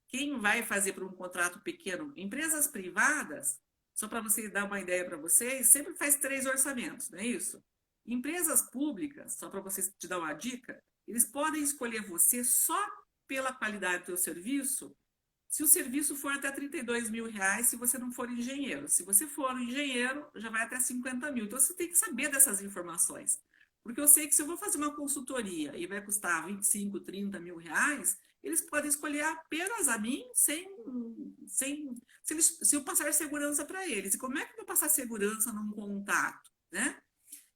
Quem vai fazer para um contrato pequeno? Empresas privadas, só para você dar uma ideia para vocês, sempre faz 3 orçamentos, não é isso? Empresas públicas, só para vocês te dar uma dica, eles podem escolher você só pela qualidade do seu serviço, se o serviço for até R$32 mil, se você não for engenheiro. Se você for engenheiro, já vai até 50 mil. Então, você tem que saber dessas informações. Porque eu sei que se eu vou fazer uma consultoria e vai custar 25, 30 mil reais, eles podem escolher apenas a mim se eu passar segurança para eles. E como é que eu vou passar segurança num contato, né?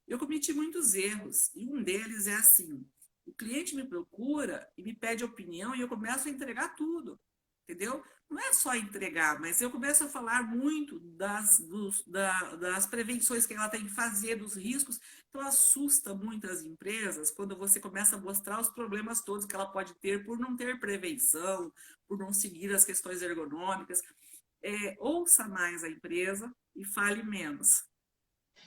Eu cometi muitos erros. E um deles é assim: o cliente me procura e me pede opinião e eu começo a entregar tudo. Entendeu? Não é só entregar, mas eu começo a falar muito das prevenções que ela tem que fazer, dos riscos. Então, assusta muito as empresas quando você começa a mostrar os problemas todos que ela pode ter por não ter prevenção, por não seguir as questões ergonômicas. Ouça mais a empresa e fale menos.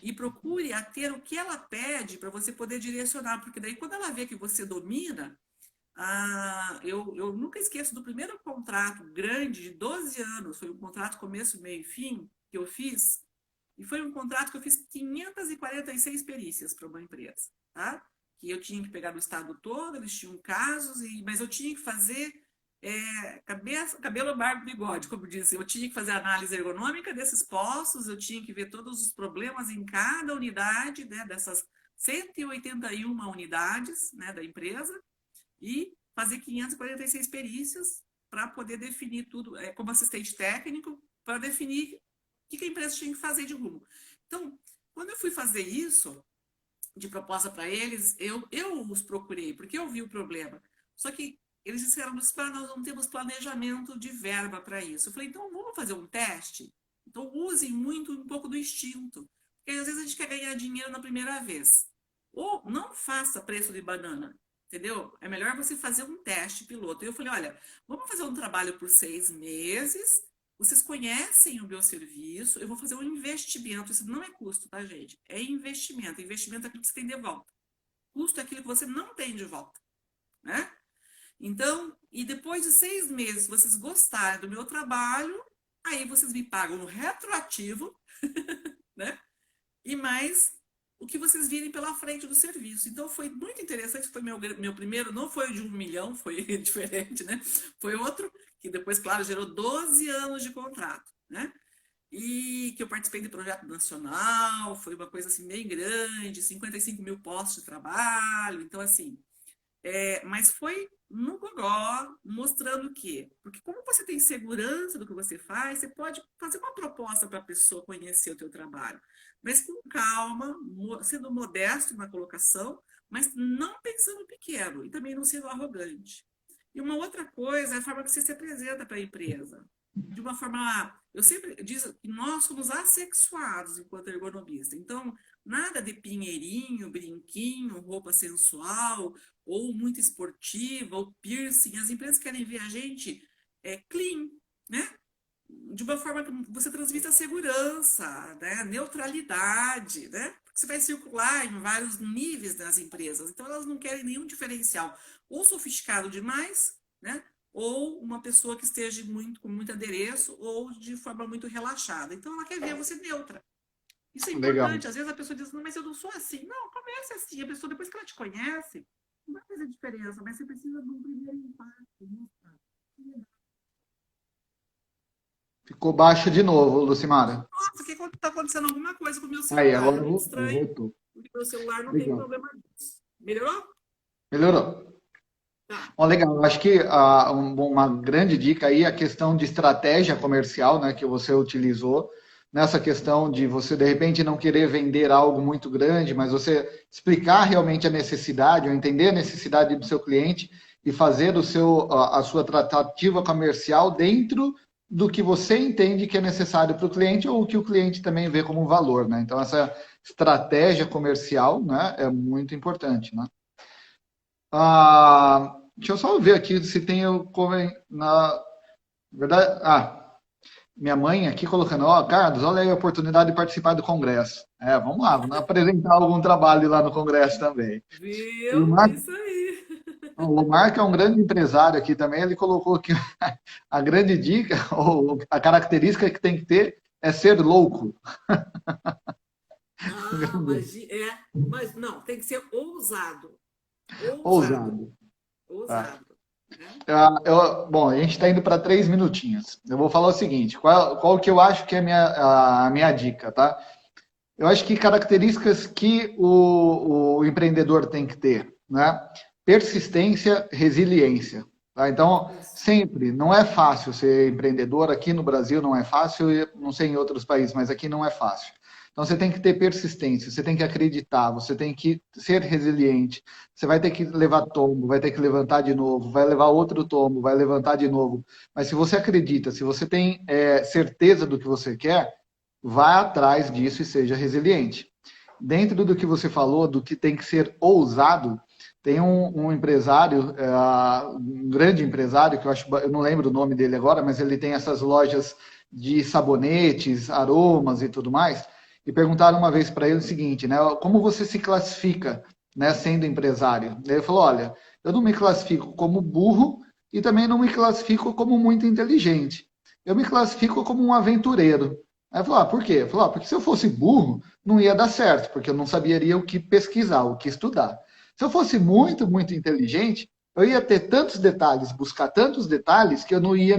E procure a ter o que ela pede para você poder direcionar, porque daí quando ela vê que você domina, eu nunca esqueço do primeiro contrato grande de 12 anos, foi um contrato começo, meio e fim que eu fiz, e foi um contrato que eu fiz 546 perícias para uma empresa, tá? Que eu tinha que pegar no estado todo, eles tinham casos, mas eu tinha que fazer cabelo, barba, bigode, como disse, eu tinha que fazer análise ergonômica desses postos, eu tinha que ver todos os problemas em cada unidade, né, dessas 181 unidades, né, da empresa, e fazer 546 perícias para poder definir tudo, como assistente técnico, para definir o que a empresa tinha que fazer de rumo. Então, quando eu fui fazer isso, de proposta para eles, eu os procurei, porque eu vi o problema. Só que eles disseram, nós não temos planejamento de verba para isso. Eu falei, então vamos fazer um teste? Então usem muito um pouco do instinto, porque às vezes a gente quer ganhar dinheiro na primeira vez. Ou não faça preço de banana. Entendeu? É melhor você fazer um teste piloto. E eu falei, olha, vamos fazer um trabalho por 6 meses, vocês conhecem o meu serviço, eu vou fazer um investimento. Isso não é custo, tá, gente? É investimento. Investimento é aquilo que você tem de volta. Custo é aquilo que você não tem de volta, né? Então, e depois de 6 meses, se vocês gostarem do meu trabalho, aí vocês me pagam no retroativo, né? E mais o que vocês virem pela frente do serviço. Então, foi muito interessante, foi meu primeiro, não foi o de 1 milhão, foi diferente, né? Foi outro, que depois, claro, gerou 12 anos de contrato, né? E que eu participei de projeto nacional, foi uma coisa assim bem grande, 55 mil postos de trabalho, então assim, Mas foi no gogó, mostrando que, porque como você tem segurança do que você faz, você pode fazer uma proposta para a pessoa conhecer o teu trabalho, mas com calma, sendo modesto na colocação, mas não pensando pequeno e também não sendo arrogante. E uma outra coisa é a forma que você se apresenta para a empresa. De uma forma, eu sempre digo que nós somos assexuados enquanto ergonomista. Então, nada de pinheirinho, brinquinho, roupa sensual, ou muito esportiva, ou piercing. As empresas querem ver a gente clean, né? De uma forma que você transmita segurança, né? Neutralidade, né? Você vai circular em vários níveis das empresas, então elas não querem nenhum diferencial, ou sofisticado demais, né? Ou uma pessoa que esteja com muito adereço, ou de forma muito relaxada. Então ela quer ver você neutra. Isso é Legal. importante. Às vezes a pessoa diz, não, mas eu não sou assim. Não, comece assim. A pessoa, depois que ela te conhece, não vai fazer diferença, mas você precisa de um primeiro impacto. Ficou baixa de novo, Lucimara. Nossa, que está acontecendo alguma coisa com o meu Aí, celular? agora É muito estranho, voltou. porque meu celular não tem Legal. problema disso. Melhorou? Melhorou. Tá. Bom, legal. Eu acho que uma grande dica aí é a questão de estratégia comercial, né, que você utilizou, nessa questão de você, de repente, não querer vender algo muito grande, mas você explicar realmente a necessidade, ou entender a necessidade do seu cliente e fazer a sua tratativa comercial dentro do que você entende que é necessário para o cliente ou o que o cliente também vê como um valor, né? Então, essa estratégia comercial, né, é muito importante, né? Deixa eu só ver aqui se tem na verdade. Minha mãe aqui colocando, Carlos, olha aí a oportunidade de participar do congresso. Vamos lá, vamos apresentar algum trabalho lá no congresso também. O Viu? Mar, Isso aí. o Marco é um grande empresário aqui também, ele colocou aqui a grande dica, ou a característica que tem que ter é ser louco. Mas não, tem que ser ousado. Ousado. Ousado. Tá. Ousado. Né? Bom, a gente está indo para 3 minutinhos. Eu vou falar o seguinte: qual que eu acho que é a minha dica, tá? Eu acho que características que o empreendedor tem que ter, né? Persistência, resiliência. Tá? Então, sempre, não é fácil ser empreendedor. Aqui no Brasil não é fácil, não sei em outros países, mas aqui não é fácil. Então, você tem que ter persistência, você tem que acreditar, você tem que ser resiliente. Você vai ter que levar tombo, vai ter que levantar de novo, vai levar outro tombo, vai levantar de novo. Mas se você acredita, se você tem certeza do que você quer, vá atrás disso e seja resiliente. Dentro do que você falou, do que tem que ser ousado, tem um empresário, um grande empresário, que eu não lembro o nome dele agora, mas ele tem essas lojas de sabonetes, aromas e tudo mais, e perguntaram uma vez para ele o seguinte, né, como você se classifica, né, sendo empresário? Ele falou, olha, eu não me classifico como burro e também não me classifico como muito inteligente. Eu me classifico como um aventureiro. Aí eu falei, por quê? Eu falei, porque se eu fosse burro, não ia dar certo, porque eu não saberia o que pesquisar, o que estudar. Se eu fosse muito, muito inteligente, eu ia ter tantos detalhes, buscar tantos detalhes, que eu não ia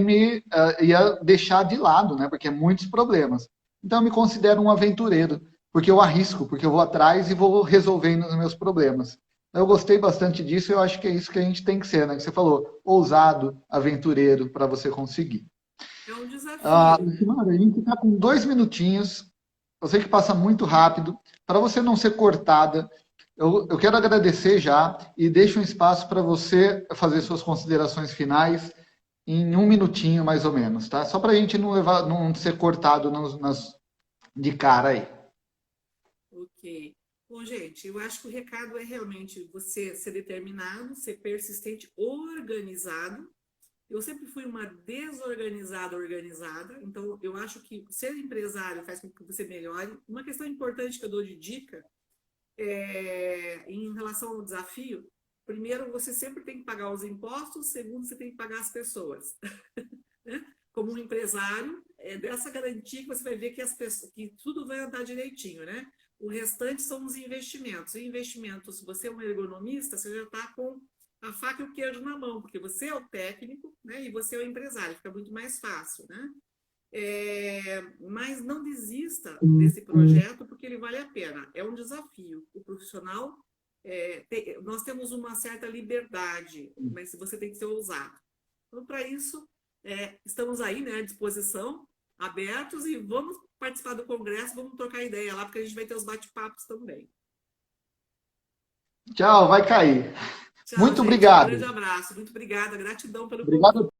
ia deixar de lado, né? Porque é muitos problemas. Então eu me considero um aventureiro, porque eu arrisco, porque eu vou atrás e vou resolvendo os meus problemas. Eu gostei bastante disso e eu acho que é isso que a gente tem que ser, né? Que você falou, ousado, aventureiro, para você conseguir. É um desafio, né? A gente está com 2 minutinhos. Eu sei que passa muito rápido. Para você não ser cortada, eu quero agradecer já e deixo um espaço para você fazer suas considerações finais em 1 minutinho, mais ou menos, tá? Só para a gente não ser cortado de cara aí. Ok. Bom, gente, eu acho que o recado é realmente você ser determinado, ser persistente, organizado. Eu sempre fui uma desorganizada organizada, então eu acho que ser empresário faz com que você melhore. Uma questão importante que eu dou de dica em relação ao desafio, primeiro, você sempre tem que pagar os impostos, segundo, você tem que pagar as pessoas. Como um empresário, é dessa garantia que você vai ver que tudo vai andar direitinho, né? O restante são os investimentos. E investimentos, se você é um ergonomista, você já está com a faca e o queijo na mão, porque você é o técnico, né? E você é o empresário, fica muito mais fácil, né? Mas não desista desse projeto, porque ele vale a pena. É um desafio. O profissional nós temos uma certa liberdade, mas você tem que ser ousado. Então, para isso, estamos aí, né, à disposição, abertos, e vamos participar do congresso, vamos trocar ideia lá, porque a gente vai ter os bate-papos também. Tchau, vai cair. Tchau, Muito gente, obrigado. um grande abraço, muito obrigada, gratidão pelo convite. Obrigado.